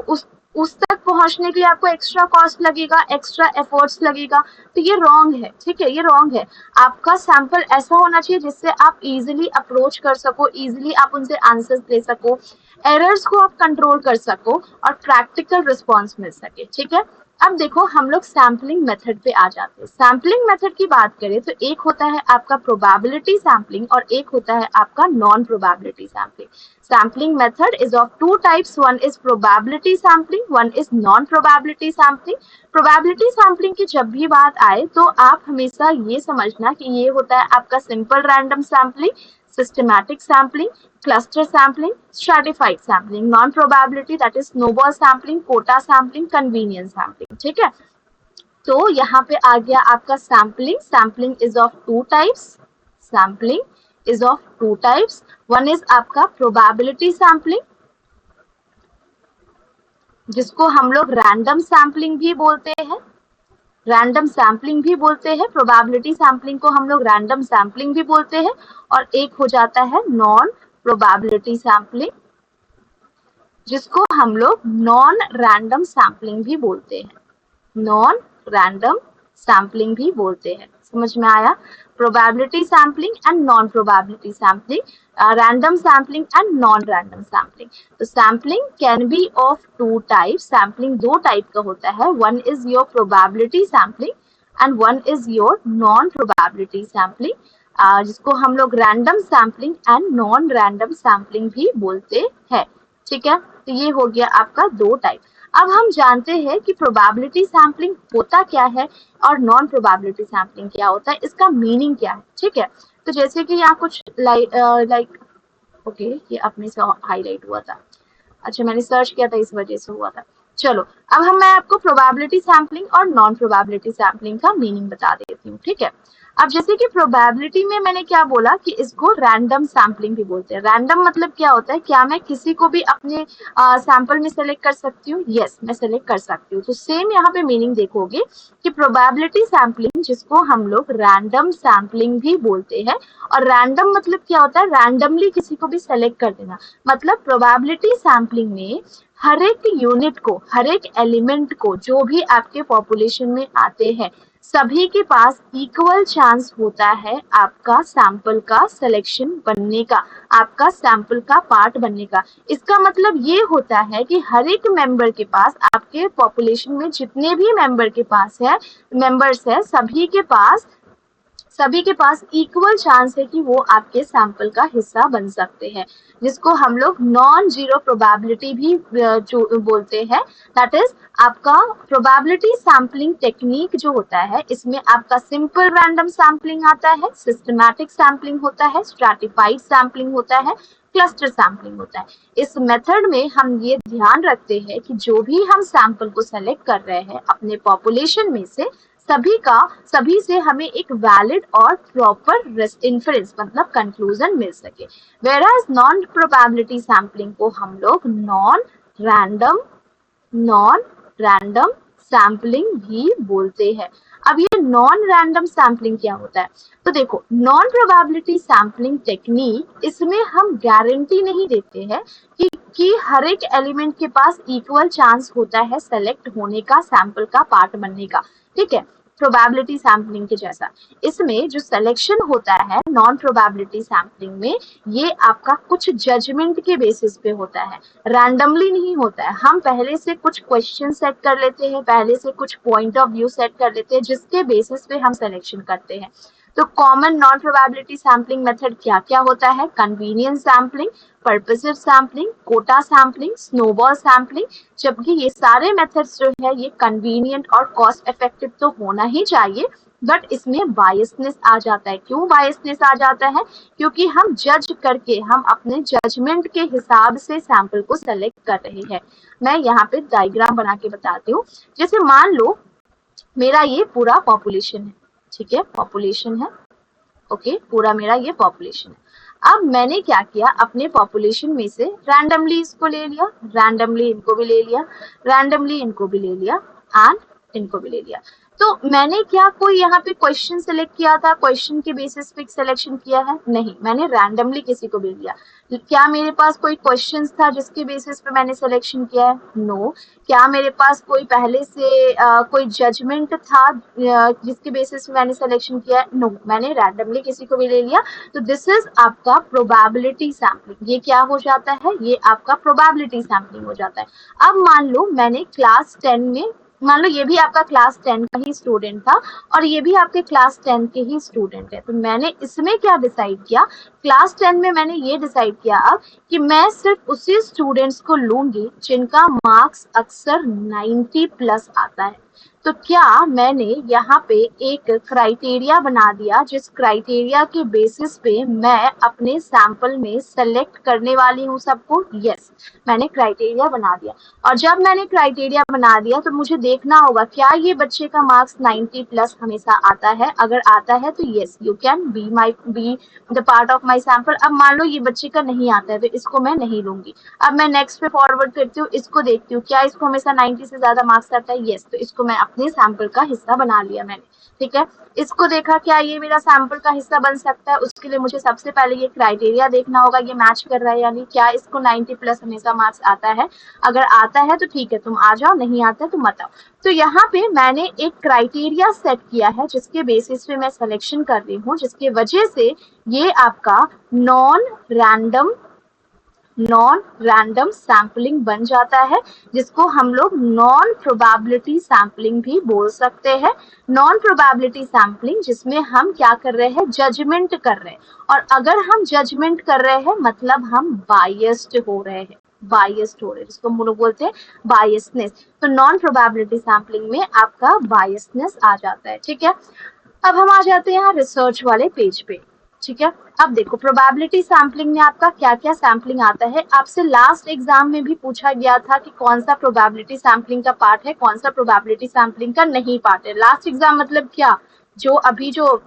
उस तक पहुंचने के लिए आपको एक्स्ट्रा कॉस्ट लगेगा, एक्स्ट्रा एफर्ट्स लगेगा, तो ये रॉन्ग है। ठीक है, ये रॉन्ग है। आपका सैंपल ऐसा होना चाहिए जिससे आप इजीली अप्रोच कर सको, इजीली आप उनसे आंसर्स ले सको, एरर्स को आप कंट्रोल कर सको और प्रैक्टिकल रिस्पॉन्स मिल सके। ठीक है, अब देखो हम लोग सैम्पलिंग मेथड पे आ जाते हैं। सैम्पलिंग मेथड की बात करें तो एक होता है आपका प्रोबेबिलिटी सैम्पलिंग और एक होता है आपका non probability sampling. Sampling method is of two types, one is probability sampling, one is non probability sampling. Probability sampling की जब भी बात आए तो आप हमेशा ये समझना कि ये होता है आपका simple random sampling, systematic sampling, cluster sampling, stratified sampling, non-probability that is snowball sampling, quota sampling, convenience sampling। ठीक है, तो यहाँ पे आ गया आपका sampling. Sampling is of two types, sampling is of two types. One is आपका probability sampling, जिसको हम लोग रैंडम सैम्पलिंग भी बोलते हैं, रैंडम सैम्पलिंग भी बोलते हैं। प्रोबेबिलिटी सैम्पलिंग को हम लोग रैंडम सैम्पलिंग भी बोलते हैं। और एक हो जाता है नॉन प्रोबेबिलिटी सैम्पलिंग, जिसको हम लोग नॉन रैंडम सैम्पलिंग भी बोलते हैं, नॉन रैंडम सैम्पलिंग भी बोलते हैं। समझ में आया? Probability sampling and non probability sampling, random sampling and non random sampling. तो sampling can be of two type, sampling दो टाइप का होता है, one is your probability sampling and one is your non probability sampling, जिसको हम लोग random sampling and non random sampling भी बोलते हैं। ठीक है, तो ये हो गया आपका दो टाइप। अब हम जानते हैं कि प्रोबेबिलिटी सैम्पलिंग होता क्या है और नॉन प्रोबेबिलिटी सैम्पलिंग क्या होता है, इसका मीनिंग क्या है। ठीक है, तो जैसे कि यहाँ कुछ लाइक ओके, ये अपने से हाईलाइट हुआ था, अच्छा मैंने सर्च किया था इस वजह से हुआ था। चलो अब मैं आपको प्रोबेबिलिटी सैम्पलिंग और नॉन प्रोबेबिलिटी सैम्पलिंग का मीनिंग बता देती हूँ। ठीक है, अब जैसे कि प्रोबेबिलिटी में मैंने क्या बोला कि इसको रैंडम सैम्पलिंग भी बोलते हैं। रैंडम मतलब क्या होता है, क्या मैं किसी को भी अपने सैंपल में सेलेक्ट कर सकती हूँ? यस, मैं सेलेक्ट कर सकती हूँ। तो सेम यहाँ पे मीनिंग देखोगे कि प्रोबेबिलिटी सैम्पलिंग, जिसको हम लोग रैंडम सैम्पलिंग भी बोलते हैं, और रैंडम मतलब क्या होता है, रैंडमली किसी को भी सेलेक्ट कर देना। मतलब प्रोबेबिलिटी सैम्पलिंग में हर एक यूनिट को, हर एक एलिमेंट को, जो भी आपके पॉपुलेशन में आते हैं, सभी के पास इक्वल चांस होता है आपका सैंपल का सिलेक्शन बनने का, आपका सैंपल का पार्ट बनने का। इसका मतलब ये होता है कि हर एक मेंबर के पास, आपके पॉपुलेशन में जितने भी मेंबर्स है, सभी के पास इक्वल चांस है कि वो आपके सैंपल का हिस्सा बन सकते हैं, जिसको हम लोग नॉन जीरो प्रोबेबिलिटी भी बोलते हैं। दैट इज आपका प्रोबेबिलिटी सैम्पलिंग टेक्निक जो होता है, इसमें आपका सिंपल रैंडम सैम्पलिंग आता है, सिस्टमैटिक सैम्पलिंग होता है, स्ट्रैटिफाइड सैम्पलिंग होता है, क्लस्टर सैम्पलिंग होता है। इस मेथड में हम ये ध्यान रखते हैं कि जो भी हम सैंपल को सेलेक्ट कर रहे हैं अपने पॉपुलेशन में से, सभी से हमें एक वैलिड और प्रॉपर इन्फरेंस मतलब कंक्लूजन मिल सके। वेराज नॉन प्रोबेबिलिटी सैम्पलिंग को हम लोग नॉन रैंडम सैम्पलिंग भी बोलते हैं। अब ये नॉन रैंडम सैम्पलिंग क्या होता है? तो देखो, नॉन प्रोबेबिलिटी सैम्पलिंग टेक्निक, इसमें हम गारंटी नहीं देते हैं कि हर एक एलिमेंट के पास इक्वल चांस होता है सेलेक्ट होने का, सैंपल का पार्ट बनने का, ठीक है, प्रोबेबिलिटी सैम्पलिंग के जैसा। इसमें जो सिलेक्शन होता है नॉन प्रोबेबिलिटी सैम्पलिंग में, ये आपका कुछ जजमेंट के बेसिस पे होता है, रैंडमली नहीं होता है। हम पहले से कुछ क्वेश्चन सेट कर लेते हैं, पहले से कुछ पॉइंट ऑफ व्यू सेट कर लेते हैं, जिसके बेसिस पे हम सिलेक्शन करते हैं। तो common non probability sampling method क्या क्या होता है? Convenience sampling, purposive sampling, quota sampling, snowball sampling. जबकि ये सारे मेथड्स जो है ये कन्वीनियंट और कॉस्ट इफेक्टिव तो होना ही चाहिए, बट इसमें बायसनेस आ जाता है। क्यों बायसनेस आ जाता है? क्योंकि हम जज करके, हम अपने जजमेंट के हिसाब से सैंपल को सेलेक्ट कर रहे हैं। मैं यहाँ पे डायग्राम बना के बताती हूँ। जैसे मान लो मेरा ये पूरा पॉपुलेशन है, ठीक है, पॉपुलेशन है, ओके, पूरा मेरा ये पॉपुलेशन है। अब मैंने क्या किया, अपने पॉपुलेशन में से रैंडमली इसको ले लिया, रैंडमली इनको भी ले लिया, रैंडमली इनको भी ले लिया एंड इनको भी ले लिया। तो मैंने क्या कोई यहाँ पे क्वेश्चन सेलेक्ट किया था, क्वेश्चन के बेसिस पे सिलेक्शन किया है? नहीं, मैंने रैंडमली किसी को भी लिया। क्या मेरे पास कोई क्वेश्चन था जिसके बेसिस पे मैंने सिलेक्शन किया है? नो। क्या मेरे पास कोई पहले से कोई जजमेंट था जिसके बेसिस पे मैंने सिलेक्शन किया है? नो, मैंने रैंडमली किसी को भी ले लिया। तो दिस इज आपका प्रोबेबिलिटी सैम्पलिंग। ये क्या हो जाता है? ये आपका प्रोबेबिलिटी सैम्पलिंग हो जाता है। अब मान लो मैंने क्लास 10 में, मान लो ये भी आपका क्लास 10 का ही स्टूडेंट था और ये भी आपके क्लास 10 के ही स्टूडेंट है, तो मैंने इसमें क्या डिसाइड किया, क्लास 10 में मैंने ये डिसाइड किया अब कि मैं सिर्फ उसी स्टूडेंट्स को लूंगी जिनका मार्क्स अक्सर 90 प्लस आता है। तो क्या मैंने यहाँ पे एक क्राइटेरिया बना दिया, जिस क्राइटेरिया के बेसिस पे मैं अपने सैंपल में सेलेक्ट करने वाली हूँ सबको? यस, मैंने क्राइटेरिया बना दिया। और जब मैंने क्राइटेरिया बना दिया तो मुझे देखना होगा क्या ये बच्चे का मार्क्स 90 प्लस हमेशा आता है। अगर आता है तो yes, you can be the part of my sample. अब मान लो ये बच्चे का नहीं आता है तो इसको मैं नहीं लूंगी। अब मैं नेक्स्ट पे फॉरवर्ड करती हूँ, इसको देखती हूँ क्या इसको हमेशा 90 से ज्यादा मार्क्स आता है? यस, तो इसको मैं अपने सैंपल का हिस्सा बना लिया मैंने, ठीक है। इसको देखा क्या ये मेरा सैंपल का हिस्सा बन सकता है, उसके लिए मुझे सबसे पहले ये क्राइटेरिया देखना होगा, ये मैच कर रहा है यानी क्या इसको 90 प्लस हमेशा मार्क्स आता है। अगर आता है तो ठीक है, तुम आ जाओ, नहीं आता है तो मत आओ। तो यहाँ पे मैंने एक क्राइटेरिया सेट किया है जिसके बेसिस पे मैं सिलेक्शन कर रही हूँ, जिसकी वजह से ये आपका नॉन रैंडम सैम्पलिंग बन जाता है, जिसको हम लोग नॉन प्रोबेबिलिटी सैम्पलिंग भी बोल सकते हैं। नॉन प्रोबेबिलिटी सैम्पलिंग जिसमें हम क्या कर रहे हैं, जजमेंट कर रहे हैं। और अगर हम जजमेंट कर रहे हैं मतलब हम बायस्ड हो रहे हैं, जिसको हम लोग बोलते हैं बायसनेस। तो नॉन प्रोबेबिलिटी सैम्पलिंग में आपका बायसनेस आ जाता है, ठीक है। अब हम आ जाते हैं यहाँ रिसर्च वाले पेज पे, ठीक है। अब देखो प्रोबेबिलिटी सैम्पलिंग में आपका क्या क्या सैम्पलिंग आता है। आपसे लास्ट एग्जाम में भी पूछा गया था कि कौन सा प्रोबेबिलिटी सैम्पलिंग का पार्ट है, कौन सा प्रोबेबिलिटी सैम्पलिंग का नहीं पार्ट है। लास्ट एग्जाम मतलब क्या, जो अभी जो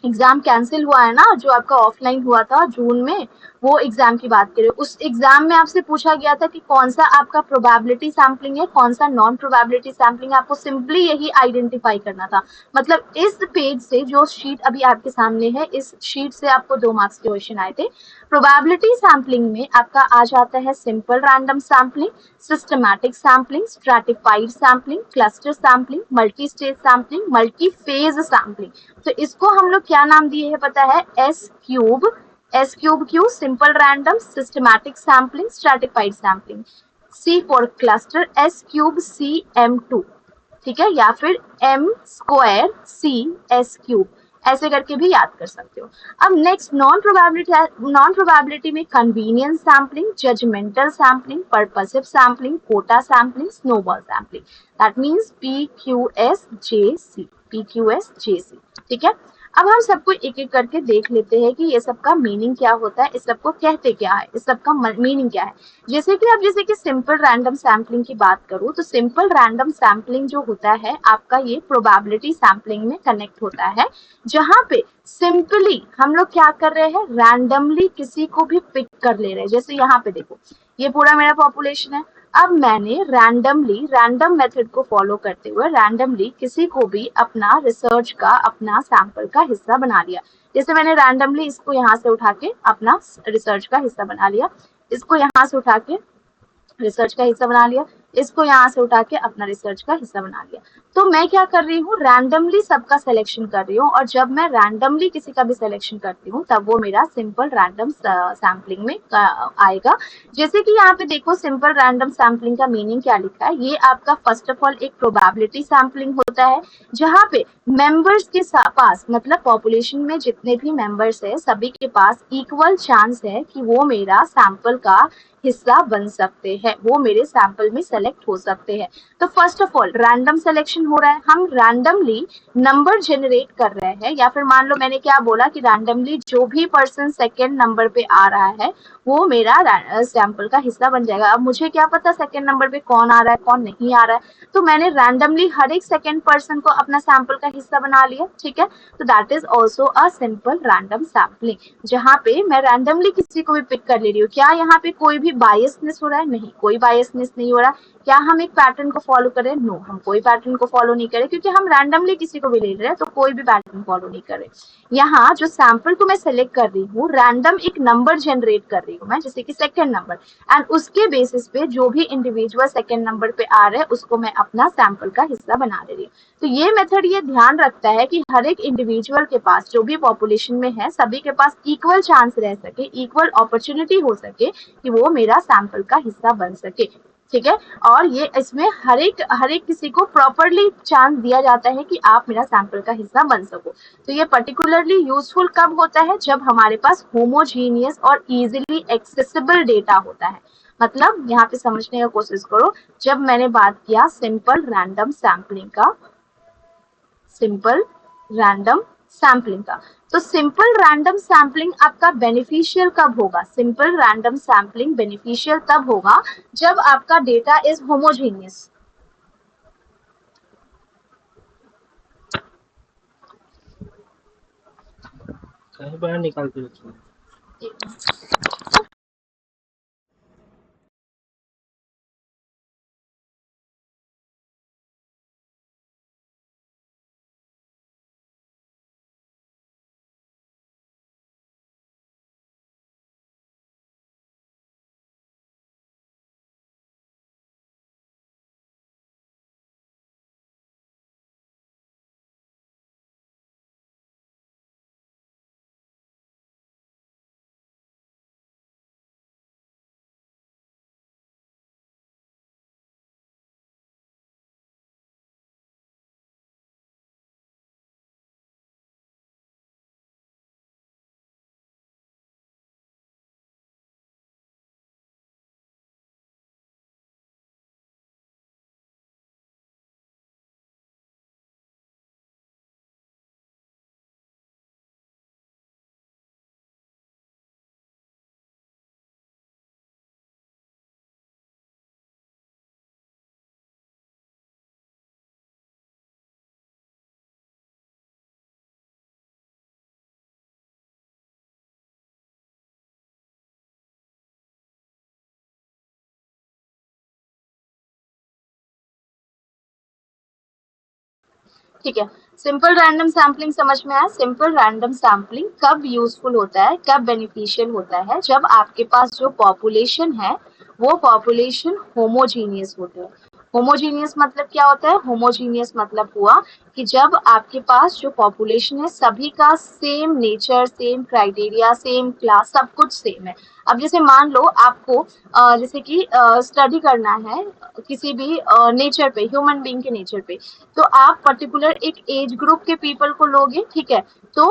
एग्जाम कैंसिल हुआ है ना, जो आपका ऑफलाइन हुआ था जून में, वो एग्जाम की बात करें। उस एग्जाम में आपसे पूछा गया था कि कौन सा आपका प्रोबेबिलिटी सैम्पलिंग है, कौन सा नॉन प्रोबेबिलिटी सैम्पलिंग है। आपको सिंपली यही आइडेंटिफाई करना था। मतलब इस पेज से जो शीट अभी आपके सामने है, इस शीट से आपको 2 मार्क्स के क्वेश्चन आए थे। प्रोबेबिलिटी सैम्पलिंग में आपका आ जाता है simple random sampling, systematic sampling, stratified sampling, cluster sampling, multi stage sampling, multi phase sampling. तो इसको हम लोग क्या नाम दिए हैं पता है? S cube Q, simple random, systematic sampling, stratified sampling. C for cluster, S cube C M2, ठीक है, या फिर M square C S cube, ऐसे करके भी याद कर सकते हो। अब नेक्स्ट नॉन प्रोबेबिलिटी में convenience sampling, judgmental sampling, purposive sampling, quota sampling, snowball sampling. That means PQSJC, ठीक है। अब हम सबको एक एक करके देख लेते हैं कि ये सबका मीनिंग क्या होता है, इस सबको कहते क्या है, इस सबका मीनिंग क्या है। जैसे कि सिंपल रैंडम सैम्पलिंग की बात करूं तो सिंपल रैंडम सैम्पलिंग जो होता है आपका, ये प्रोबेबिलिटी सैम्पलिंग में कनेक्ट होता है, जहां पे सिंपली हम लोग क्या कर रहे हैं, रैंडमली किसी को भी पिक कर ले रहे हैं। जैसे यहाँ पे देखो, ये पूरा मेरा पॉपुलेशन है। अब मैंने रैंडम मेथड को फॉलो करते हुए रैंडमली किसी को भी अपना रिसर्च का, अपना सैंपल का हिस्सा बना लिया। जैसे मैंने रैंडमली इसको यहाँ से उठा के अपना रिसर्च का हिस्सा बना लिया, इसको यहाँ से उठा के रिसर्च का हिस्सा बना लिया, इसको यहाँ से उठा के अपना रिसर्च का हिस्सा बना लिया। तो मैं क्या कर रही हूँ, रैंडमली सबका सिलेक्शन कर रही हूँ, और जब मैं रैंडमली किसी का भी सिलेक्शन करती हूँ तब वो मेरा सिंपल रैंडम सैम्पलिंग में आएगा। जैसे कि यहाँ पे देखो सिंपल रैंडम सैम्पलिंग का मीनिंग क्या लिखा है, ये आपका फर्स्ट ऑफ ऑल एक प्रोबेबिलिटी सैम्पलिंग होता है, जहाँ पे मेंबर्स के पास, मतलब पॉपुलेशन में जितने भी मेंबर्स है सभी के पास इक्वल चांस है कि वो मेरा सैंपल का हिस्सा बन सकते हैं, वो मेरे सैंपल में सेलेक्ट हो सकते हैं। तो first of all random selection हो रहा है, हम रैंडमली नंबर जनरेट कर रहे हैं, या फिर मान लो मैंने क्या बोला कि रैंडमली जो भी पर्सन सेकेंड नंबर पे आ रहा है वो मेरा सैंपल का हिस्सा बन जाएगा। अब मुझे क्या पता सेकेंड नंबर पे कौन आ रहा है कौन नहीं आ रहा है, तो मैंने रैंडमली हर एक सेकेंड पर्सन को अपना सैंपल का हिस्सा बना लिया, ठीक है। तो that is also a simple random sampling, जहाँ पे मैं रैंडमली किसी को भी पिक कर ले रही हूँ। क्या यहाँ पे कोई भी बायसनेस हो रहा है? नहीं, कोई बायसनेस नहीं हो रहा। क्या हम एक पैटर्न को फॉलो करें? नो, हम कोई पैटर्न को फॉलो नहीं करें, क्योंकि हम रैंडमली किसी को भी ले रहे हैं तो कोई भी पैटर्न फॉलो नहीं करें। यहाँ जो सैंपल को मैं सेलेक्ट कर रही हूँ, रैंडम एक नंबर जनरेट कर रही हूँ मैं, जैसे कि सेकेंड नंबर, एंड उसके बेसिस पे जो भी इंडिविजुअल सेकेंड नंबर पे आ रहे हैं उसको मैं अपना सैंपल का हिस्सा बना दे रही हूँ। तो ये मेथड ये ध्यान रखता है कि हर एक इंडिविजुअल के पास जो भी पॉपुलेशन में है सभी के पास इक्वल चांस रह सके, इक्वल अपॉर्चुनिटी हो सके कि वो मेरा सैंपल का हिस्सा बन सके, ठीक है। और ये इसमें हर एक किसी को प्रॉपरली चांस दिया जाता है कि आप मेरा सैंपल का हिस्सा बन सको। तो ये पर्टिकुलरली यूजफुल कब होता है? जब हमारे पास होमोजीनियस और इजीली एक्सेसिबल डेटा होता है। मतलब यहाँ पे समझने का कोशिश करो, जब मैंने बात किया सिंपल रैंडम सैम्पलिंग का, तो सिंपल रैंडम सैम्पलिंग आपका बेनिफिशियल कब होगा? सिंपल रैंडम सैम्पलिंग बेनिफिशियल तब होगा जब आपका डेटा इज होमोजीनियस। कहीं बाहर निकाल के रखिए। ठीक है, सिंपल रैंडम सैम्पलिंग समझ में आया। सिंपल रैंडम सैम्पलिंग कब यूजफुल होता है, कब बेनिफिशियल होता है? जब आपके पास जो पॉपुलेशन है वो पॉपुलेशन होमोजीनियस होते हैं। होमोजीनियस मतलब क्या होता है? होमोजीनियस मतलब हुआ कि जब आपके पास जो पॉपुलेशन है सभी का same nature, same criteria, same class, सब कुछ सेम है। अब जैसे मान लो आपको जैसे कि स्टडी करना है किसी भी नेचर पे, ह्यूमन बीइंग के नेचर पे, तो आप पर्टिकुलर एक एज ग्रुप के पीपल को लोगे, ठीक है। तो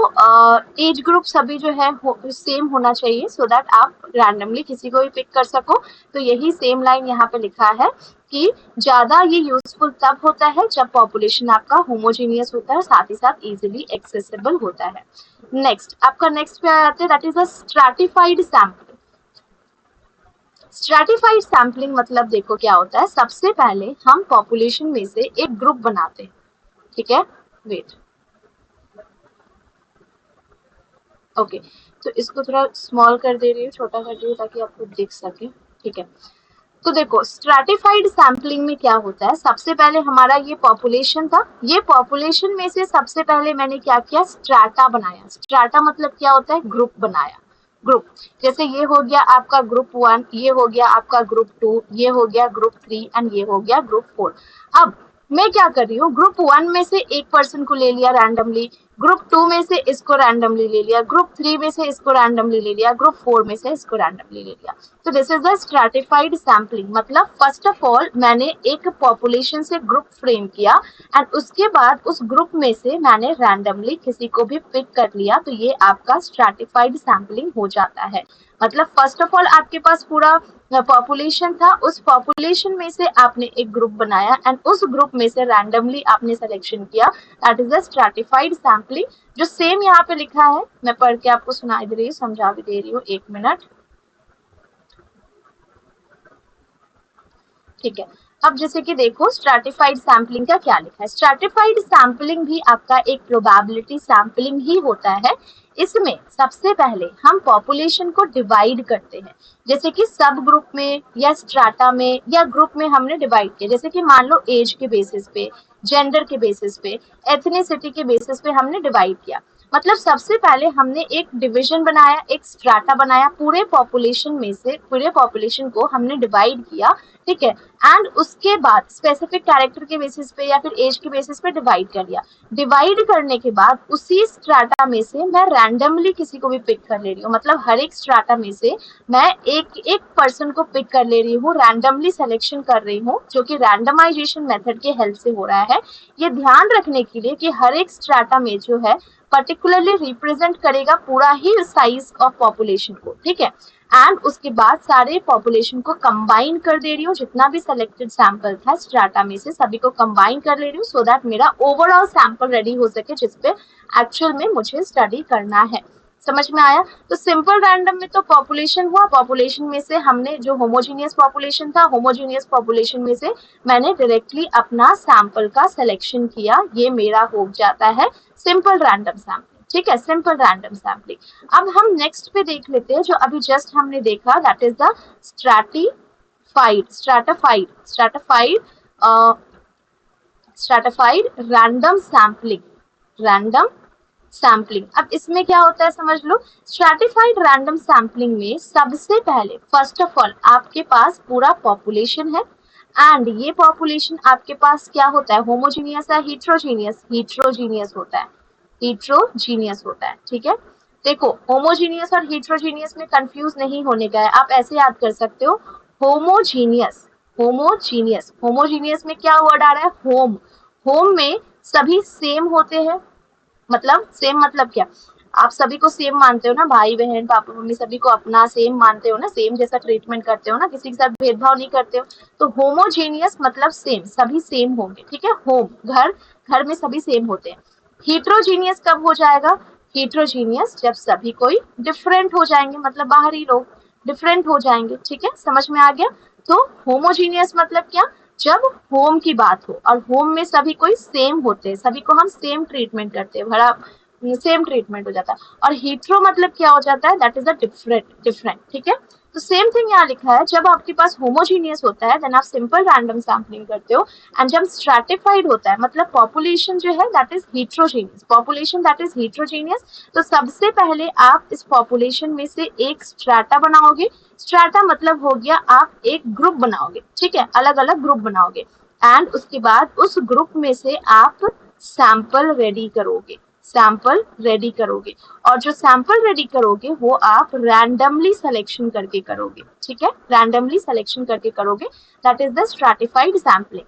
एज ग्रुप सभी जो है सेम होना चाहिए, सो दैट आप रैंडमली किसी को भी पिक कर सको। तो यही सेम लाइन यहाँ पे लिखा है कि ज्यादा ये यूजफुल तब होता है जब पॉपुलेशन आपका होमोजीनियस होता है, साथ ही साथ इजीली एक्सेसिबल होता है। नेक्स्ट, आपका नेक्स्ट पे आ जाते हैं, that is a stratified sample. Stratified sampling मतलब देखो क्या होता है, सबसे पहले हम पॉपुलेशन में से एक ग्रुप बनाते हैं, ठीक है। वेट, ओके, तो इसको थोड़ा स्मॉल कर दे रही हूँ, छोटा कर दे रही हूँ ताकि आपको दिख सके, ठीक है। तो देखो स्ट्रैटिफाइड सैम्पलिंग में क्या होता है, सबसे पहले हमारा ये पॉपुलेशन था, ये पॉपुलेशन में से सबसे पहले मैंने क्या किया, स्ट्रैटा बनाया। स्ट्रैटा मतलब क्या होता है, ग्रुप बनाया। ग्रुप, जैसे ये हो गया आपका ग्रुप 1, ये हो गया आपका ग्रुप 2, ये हो गया ग्रुप 3 एंड ये हो गया ग्रुप 4। अब मैं क्या कर रही हूँ, ग्रुप 1 में से एक पर्सन को ले लिया रैंडमली, ग्रुप 2 में से इसको रैंडमली ले लिया, ग्रुप 3 में से इसको रैंडमली ले लिया, ग्रुप 4 में से इसको रैंडमली ले लिया। तो this is the stratified sampling. मतलब फर्स्ट ऑफ ऑल मैंने एक पॉपुलेशन से ग्रुप फ्रेम किया एंड उसके बाद उस ग्रुप में से मैंने रैंडमली किसी को भी पिक कर लिया, तो ये आपका स्ट्रैटिफाइड सैम्पलिंग हो जाता है। मतलब फर्स्ट ऑफ ऑल आपके पास पूरा पॉपुलेशन था, उस पॉपुलेशन में से आपने एक ग्रुप बनाया एंड उस ग्रुप में से रैंडमली आपने सिलेक्शन किया, that is the stratified sampling. जो सेम यहाँ पे लिखा है, मैं पढ़ के आपको सुनाई दे रही हूँ, समझा भी दे रही हूँ, 1 मिनट, ठीक है। अब जैसे कि देखो स्ट्रैटिफाइड सैम्पलिंग का क्या लिखा है, स्ट्रैटिफाइड सैम्पलिंग भी आपका एक प्रोबेबिलिटी सैम्पलिंग ही होता है। इसमें सबसे पहले हम पॉपुलेशन को डिवाइड करते हैं, जैसे कि सब ग्रुप में या स्ट्राटा में या ग्रुप में हमने डिवाइड किया, जैसे कि मान लो एज के बेसिस पे, जेंडर के बेसिस पे, एथनिसिटी के बेसिस पे हमने डिवाइड किया। मतलब सबसे पहले हमने एक डिवीजन बनाया, एक स्ट्राटा बनाया, पूरे पॉपुलेशन में से पूरे पॉपुलेशन को हमने डिवाइड किया, ठीक है। एंड उसके बाद स्पेसिफिक कैरेक्टर के बेसिस पे या फिर एज के बेसिस पे डिवाइड कर दिया। डिवाइड करने के बाद उसी स्ट्राटा में से मैं रैंडमली किसी को भी पिक कर ले रही हूँ, मतलब हर एक स्ट्राटा में से मैं एक एक पर्सन को पिक कर ले रही हूँ, रैंडमली सिलेक्शन कर रही हूँ, जो कि रैंडमाइजेशन मेथड के हेल्प से हो रहा है। ये ध्यान रखने के लिए कि हर एक स्ट्राटा में जो है पर्टिकुलरली रिप्रेजेंट करेगा पूरा ही साइज ऑफ पॉपुलेशन को, ठीक है। एंड उसके बाद सारे पॉपुलेशन को कंबाइन कर दे रही हूँ, जितना भी सिलेक्टेड सैंपल था स्ट्राटा में से सभी को कंबाइन कर ले रही हूँ, सो दैट मेरा ओवरऑल सैंपल रेडी हो सके जिसपे एक्चुअल में मुझे स्टडी करना है। समझ में आया? तो सिंपल रैंडम में तो पॉपुलेशन हुआ, पॉपुलेशन में से हमने जो होमोजीनियस पॉपुलेशन था, होमोजीनियस पॉपुलेशन में से मैंने डायरेक्टली अपना सैंपल का सिलेक्शन किया, ये मेरा हो जाता है सिंपल रैंडम सैंपलिंग, ठीक है, सिंपल रैंडम सैंपलिंग। अब हम नेक्स्ट पे देख लेते हैं जो अभी जस्ट हमने देखा, that is the stratified random sampling, random sampling. अब इसमें क्या होता है समझ लो, स्ट्रैटिफाइड रैंडम सैंपलिंग में सबसे पहले फर्स्ट ऑफ ऑल आपके पास पूरा पॉपुलेशन है एंड ये पॉपुलेशन आपके पास क्या होता है, होमोजीनियस है, हीट्रोजीनियस होता है, हीट्रोजीनियस होता है, ठीक है। देखो होमोजीनियस और हीट्रोजीनियस में कंफ्यूज नहीं होने का है, आप ऐसे याद कर सकते हो, होमोजीनियस, होमोजीनियस, होमोजीनियस में क्या वर्ड आ रहा है, होम, होम में सभी सेम होते हैं, मतलब सेम मतलब क्या, आप सभी को सेम मानते हो ना, भाई बहन पापा मम्मी सभी को अपना सेम मानते हो ना, सेम जैसा ट्रीटमेंट करते हो ना, किसी के साथ भेदभाव नहीं करते हो। तो होमोजेनियस मतलब सेम, सभी सेम होंगे, ठीक है। होम घर, घर में सभी सेम होते हैं। हीट्रोजीनियस कब हो जाएगा, हीट्रोजीनियस जब सभी कोई डिफरेंट हो जाएंगे, मतलब बाहरी लोग डिफरेंट हो जाएंगे, ठीक है, समझ में आ गया। तो होमोजीनियस मतलब क्या, जब होम की बात हो और होम में सभी कोई सेम होते हैं, सभी को हम सेम ट्रीटमेंट करते हैं, बड़ा सेम ट्रीटमेंट हो जाता है। और हीट्रो मतलब क्या हो जाता है, that is a different, different, ठीक है। तो सेम थिंग यहाँ लिखा है, जब आपके पास होमोजीनियस होता है देन आप सिंपल रैंडम सैम्पलिंग करते हो, एंड जब स्ट्रैटिफाइड होता है मतलब पॉपुलेशन जो है that is heterogeneous, population that is heterogeneous, तो सबसे पहले आप इस पॉपुलेशन में से एक स्ट्रैटा बनाओगे, स्ट्रैटा मतलब हो गया आप एक ग्रुप बनाओगे, ठीक है, अलग अलग ग्रुप बनाओगे एंड उसके बाद उस ग्रुप में से आप सैंपल रेडी करोगे, सैंपल रेडी करोगे, और जो सैंपल रेडी करोगे वो आप रैंडमली सिलेक्शन करके करोगे, ठीक है, रैंडमली सिलेक्शन करके करोगे, that is the stratified sampling.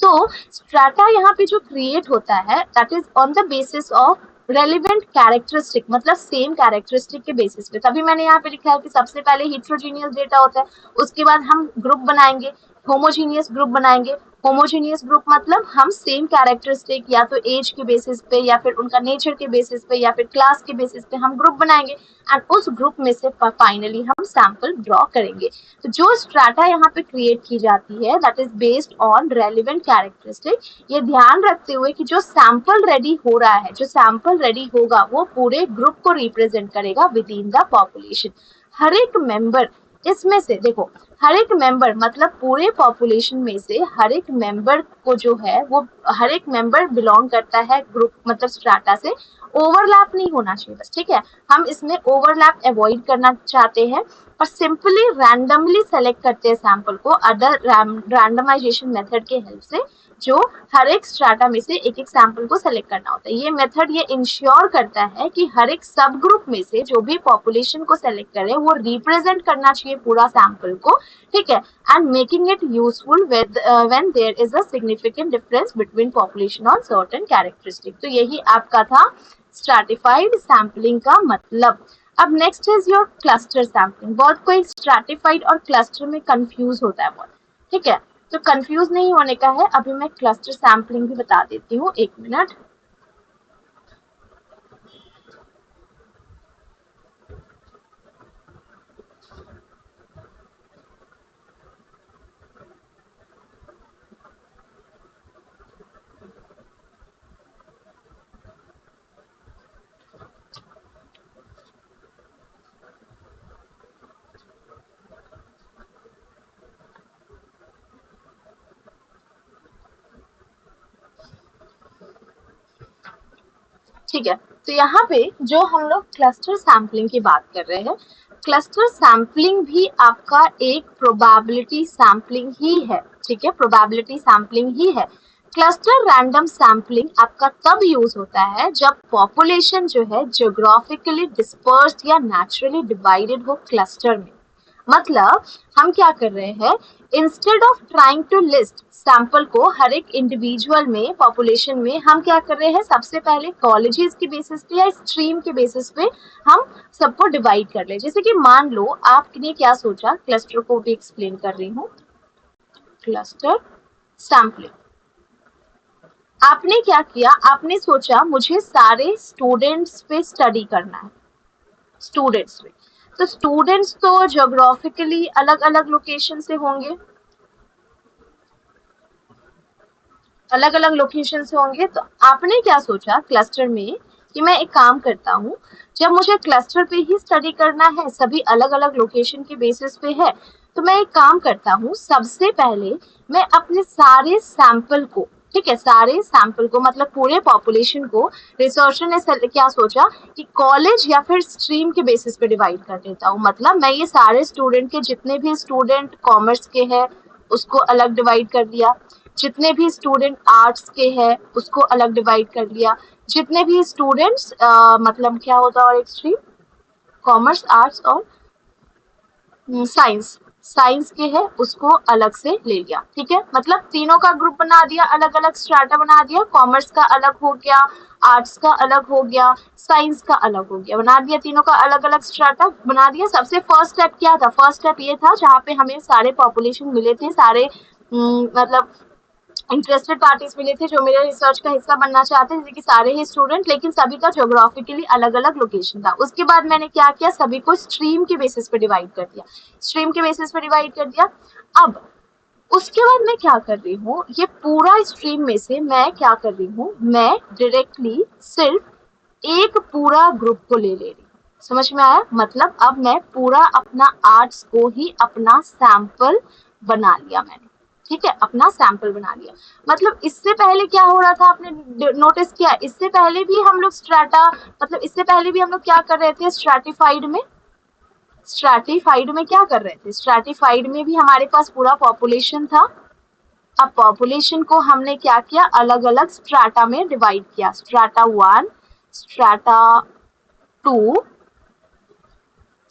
तो स्ट्रैटा यहाँ पे जो क्रिएट होता है that is on the basis of relevant characteristic, मतलब सेम कैरेक्टरिस्टिक के बेसिस पे, तभी मैंने यहाँ पे लिखा है कि सबसे पहले हीट्रोजीनियस डेटा होता है, उसके बाद हम ग्रुप बनाएंगे, होमोजीनियस ग्रुप बनाएंगे, होमोजीनियस ग्रुप मतलब हम सेम कैरेक्टरिस्टिक या तो एज के बेसिस पे या फिर उनका नेचर के बेसिस पे या फिर क्लास के बेसिस पे हम ग्रुप बनाएंगे एंड उस ग्रुप में से फाइनली हम सैंपल ड्रॉ करेंगे। तो जो स्ट्रैटा यहाँ पे क्रिएट की जाती है that is based on relevant characteristic, ये ध्यान रखते हुए कि जो सैंपल रेडी हो रहा है, जो सैंपल रेडी होगा वो पूरे ग्रुप को रिप्रेजेंट करेगा विद इन द पॉपुलेशन। हर एक मेंबर इसमें से देखो, हर एक मेंबर मतलब पूरे पॉपुलेशन में से हर एक मेंबर को जो है वो हर एक मेंबर बिलोंग करता है ग्रुप मतलब स्ट्राटा से, ओवरलैप नहीं होना चाहिए बस, ठीक है। हम इसमें ओवरलैप अवॉइड करना चाहते हैं और सिंपली रैंडमली सेलेक्ट करते हैं सैंपल को अदर रैंडमाइजेशन मेथड के हेल्प से, जो हर एक स्ट्राटा में से एक एक सैंपल को सेलेक्ट करना होता है। ये मेथड ये इंश्योर करता है कि हर एक सब ग्रुप में से जो भी पॉपुलेशन को सेलेक्ट करे वो रिप्रेजेंट करना चाहिए पूरा सैंपल को, ठीक है, and making it useful when there is a significant difference between population on certain characteristic. तो यही आपका था स्ट्रैटिफाइड सैम्पलिंग का मतलब। अब next is your cluster sampling. बहुत कोई स्ट्रैटिफाइड और क्लस्टर में कंफ्यूज होता है बहुत, ठीक है, तो कंफ्यूज नहीं होने का है। अभी मैं क्लस्टर सैम्पलिंग भी बता देती हूँ, एक मिनट। ठीक है, तो यहाँ पे जो हम लोग क्लस्टर सैम्पलिंग की बात कर रहे हैं, क्लस्टर सैम्पलिंग भी आपका एक प्रोबेबिलिटी सैम्पलिंग ही है, ठीक है, प्रोबेबिलिटी सैम्पलिंग ही है। क्लस्टर रैंडम सैम्पलिंग आपका तब यूज होता है जब पॉपुलेशन जो है ज्योग्राफिकली डिस्पर्स्ड या नेचुरली डिवाइडेड हो क्लस्टर में। मतलब हम क्या कर रहे हैं, instead of trying to list sample को हर एक इंडिविजुअल में पॉपुलेशन में, हम क्या कर रहे हैं, सबसे पहले कॉलेजेस की बेसिस पे या स्ट्रीम के बेसिस पे हम सबको डिवाइड कर ले। जैसे कि मान लो आपने क्या सोचा, क्लस्टर को भी एक्सप्लेन कर रही हूँ। क्लस्टर सैंपलिंग, आपने क्या किया, आपने सोचा मुझे सारे स्टूडेंट्स पे स्टडी करना है, स्टूडेंट्स पे, तो स्टूडेंट्स तो ज्योग्राफिकली अलग अलग लोकेशन से होंगे, अलग अलग लोकेशन से होंगे। तो आपने क्या सोचा क्लस्टर में कि मैं एक काम करता हूँ, जब मुझे क्लस्टर पे ही स्टडी करना है, सभी अलग अलग लोकेशन के बेसिस पे है, तो मैं एक काम करता हूँ, सबसे पहले मैं अपने सारे सैंपल को, ठीक है, सारे सैंपल को मतलब पूरे पॉपुलेशन को, रिसर्चर ने क्या सोचा कि कॉलेज या फिर स्ट्रीम के बेसिस पे डिवाइड कर देता हूँ। मतलब मैं ये सारे स्टूडेंट के, जितने भी स्टूडेंट कॉमर्स के हैं उसको अलग डिवाइड कर दिया, जितने भी स्टूडेंट आर्ट्स के हैं उसको अलग डिवाइड कर लिया, जितने भी स्टूडेंट्स मतलब क्या होता है और एक स्ट्रीम, कॉमर्स आर्ट्स और साइंस, साइंस के है उसको अलग से ले लिया, ठीक है, मतलब तीनों का ग्रुप बना दिया, अलग अलग स्ट्राटा बना दिया, कॉमर्स का अलग हो गया, आर्ट्स का अलग हो गया, साइंस का अलग हो गया, बना दिया तीनों का अलग अलग स्ट्राटा बना दिया। सबसे फर्स्ट स्टेप क्या था, फर्स्ट स्टेप ये था जहाँ पे हमें सारे पॉपुलेशन मिले थे, सारे मतलब इंटरेस्टेड पार्टीज मिले थे जो मेरे रिसर्च का हिस्सा बनना चाहते थे, जैसे कि सारे ही स्टूडेंट, लेकिन सभी का ज्योग्राफिकली अलग अलग लोकेशन था। उसके बाद मैंने क्या किया, सभी को स्ट्रीम के बेसिस पे डिवाइड कर दिया, स्ट्रीम के बेसिस पे डिवाइड कर दिया। अब उसके बाद मैं क्या कर रही हूँ, ये पूरा स्ट्रीम में से मैं क्या कर रही हूँ, मैं डायरेक्टली सिर्फ एक पूरा ग्रुप को ले रही हूँ। समझ में आया, मतलब अब मैं पूरा अपना आर्ट्स को ही अपना सैंपल बना लिया मैंने, ठीक है, अपना सैंपल बना लिया। मतलब इससे पहले क्या हो रहा था, आपने नोटिस किया, इससे पहले भी हम लोग स्ट्राटा, मतलब इससे पहले भी हम लोग क्या कर रहे थे, स्ट्रैटिफाइड में, स्ट्रैटिफाइड में क्या कर रहे थे, स्ट्रैटिफाइड में भी हमारे पास पूरा पॉपुलेशन था। अब पॉपुलेशन को हमने क्या किया, अलग अलग स्ट्राटा में डिवाइड किया, strata 1, strata 2,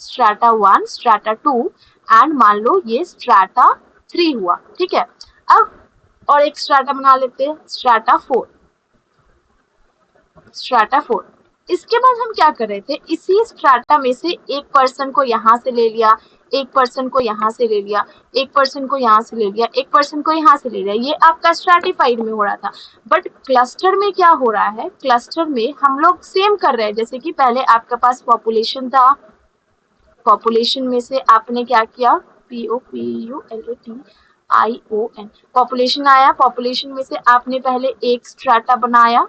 strata 1, strata 2 and मान लो ये स्ट्राटा 3 हुआ, ठीक है। अब और एक स्ट्राटा बना लेते हैं, स्ट्राटा 4, स्ट्राटा 4। इसके बाद हम क्या कर रहे थे, इसी स्ट्राटा में से एक पर्सन को यहाँ से ले लिया, एक पर्सन को यहाँ से ले लिया, एक पर्सन को यहाँ से ले लिया, एक पर्सन को यहाँ से ले लिया, ये आपका स्ट्रैटिफाइड में हो रहा था। बट क्लस्टर में क्या हो रहा है, क्लस्टर में हम लोग सेम कर रहे हैं, जैसे कि पहले आपके पास पॉपुलेशन था, पॉपुलेशन में से आपने क्या किया, POPULATION, पॉपुलेशन आया, पॉपुलेशन में से आपने पहले एक स्ट्राटा बनाया,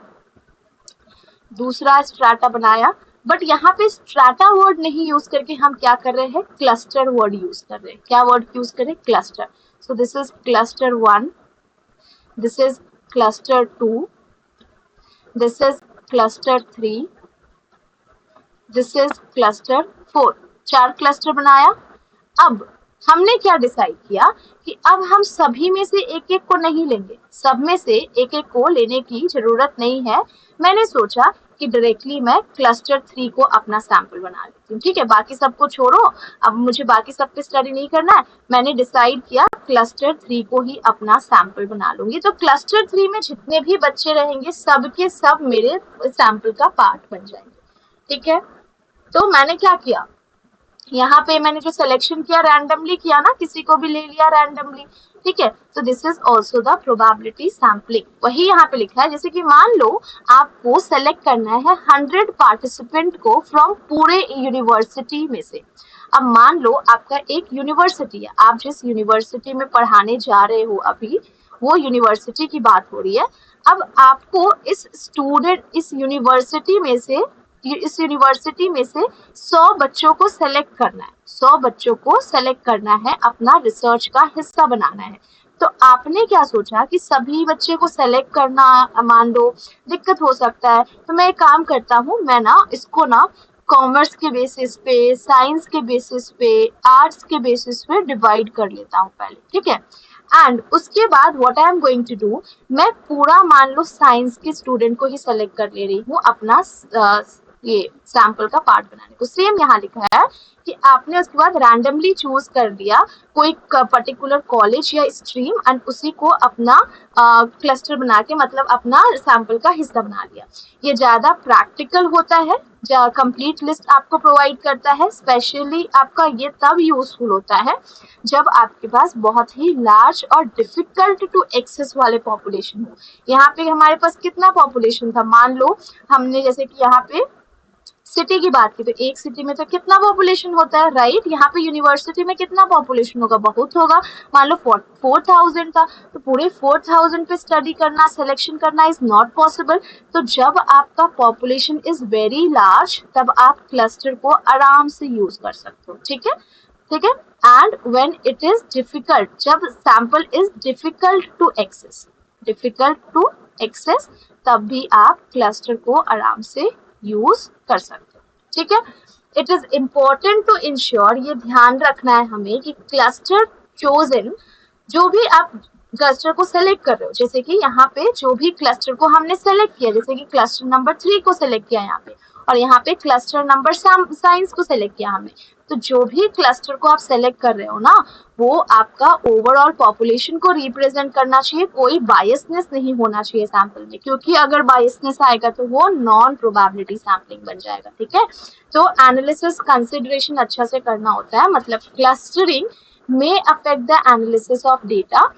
दूसरा स्ट्राटा बनाया, बट यहाँ पे स्ट्रैटा वर्ड नहीं यूज करके हम क्या कर रहे हैं, क्लस्टर वर्ड यूज कर रहे हैं। क्या वर्ड यूज करें, cluster. So this is cluster 1, this is cluster 2, this is cluster 3, this is cluster 4। 4 cluster बनाया। अब हमने क्या डिसाइड किया कि अब हम सभी में से एक एक को नहीं लेंगे, सब में से एक एक को लेने की जरूरत नहीं है। मैंने सोचा कि डायरेक्टली मैं क्लस्टर 3 को अपना सैंपल बना लेती हूँ। ठीक है, बाकी सबको छोड़ो, अब मुझे बाकी सब पे स्टडी नहीं करना है। मैंने डिसाइड किया क्लस्टर 3 को ही अपना सैंपल बना लूंगी। तो क्लस्टर 3 में जितने भी बच्चे रहेंगे सब के सब मेरे सैंपल का पार्ट बन जाएंगे। ठीक है, तो मैंने क्या किया, यहाँ पे मैंने जो सिलेक्शन किया रैंडमली किया ना, किसी को भी ले लिया रैंडमली। ठीक है, तो this is also the probability sampling. वही यहाँ पे लिखा है, जैसे कि मान लो आपको सेलेक्ट करना है 100 पार्टिसिपेंट को फ्रॉम पूरे यूनिवर्सिटी में से। अब मान लो आपका एक यूनिवर्सिटी है, आप जिस यूनिवर्सिटी में पढ़ाने जा रहे हो अभी, वो यूनिवर्सिटी की बात हो रही है। अब आपको इस यूनिवर्सिटी में से 100 बच्चों को सेलेक्ट करना है, 100 बच्चों को सेलेक्ट करना है, अपना रिसर्च का हिस्सा बनाना है। तो आपने क्या सोचा कि सभी बच्चे को सेलेक्ट करना मान लो दिक्कत हो सकता है, तो मैं एक काम करता हूँ, मैं ना इसको ना कॉमर्स के बेसिस पे, साइंस के बेसिस पे, आर्ट्स के बेसिस पे डिवाइड कर लेता हूँ पहले। ठीक है, एंड उसके बाद what I am going to do, मैं पूरा मान लो साइंस के स्टूडेंट को ही सेलेक्ट कर ले रही हूँ अपना ये सैंपल का पार्ट बनाने को। सेम यहाँ लिखा है कि आपने उसके बाद रैंडमली चूज कर दिया कोई पर्टिकुलर कॉलेज या स्ट्रीम एंड उसी को अपना क्लस्टर बना के, मतलब अपना सैंपल का हिस्सा बना लिया। ये ज्यादा प्रैक्टिकल होता है, कंप्लीट लिस्ट आपको प्रोवाइड करता है। स्पेशली आपका ये तब यूजफुल होता है जब आपके पास बहुत ही लार्ज और डिफिकल्ट टू एक्सेस वाले पॉपुलेशन हो। यहाँ पे हमारे पास कितना पॉपुलेशन था, मान लो हमने जैसे कि यहाँ पे सिटी की बात की, तो एक सिटी में तो कितना पॉपुलेशन होता है, राइट। यहाँ पे यूनिवर्सिटी में कितना पॉपुलेशन होगा, बहुत होगा। मान लो 4000 था, तो पूरे 4000 पे स्टडी करना, सिलेक्शन करना इज नॉट पॉसिबल। तो जब आपका पॉपुलेशन इज वेरी लार्ज, तब आप क्लस्टर को आराम से यूज कर सकते हो। ठीक है, ठीक है। And when it is difficult, जब sample is difficult to access, तब भी आप क्लस्टर को आराम से यूज कर सकते हो। ठीक है, it is important to ensure, ये ध्यान रखना है हमें कि क्लस्टर चोजन, जो भी आप क्लस्टर को सेलेक्ट कर रहे हो, जैसे कि यहाँ पे जो भी क्लस्टर को हमने सेलेक्ट किया, जैसे कि क्लस्टर नंबर 3 को सेलेक्ट किया यहाँ पे, और यहाँ पे क्लस्टर नंबर साइंस को सेलेक्ट किया हमने। तो जो भी क्लस्टर को आप सेलेक्ट कर रहे हो ना, वो आपका ओवरऑल पॉपुलेशन को रिप्रेजेंट करना चाहिए, कोई बायसनेस नहीं होना चाहिए सैंपल में, क्योंकि अगर बायसनेस आएगा तो वो नॉन प्रोबेबिलिटी सैंपलिंग बन जाएगा। ठीक है, तो एनालिसिस कंसिडरेशन अच्छा से करना होता है, मतलब clustering may affect the analysis of data,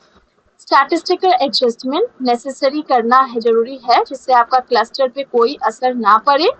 statistical adjustment necessary करना है, जरूरी है, जिससे आपका क्लस्टर पे कोई असर ना पड़े।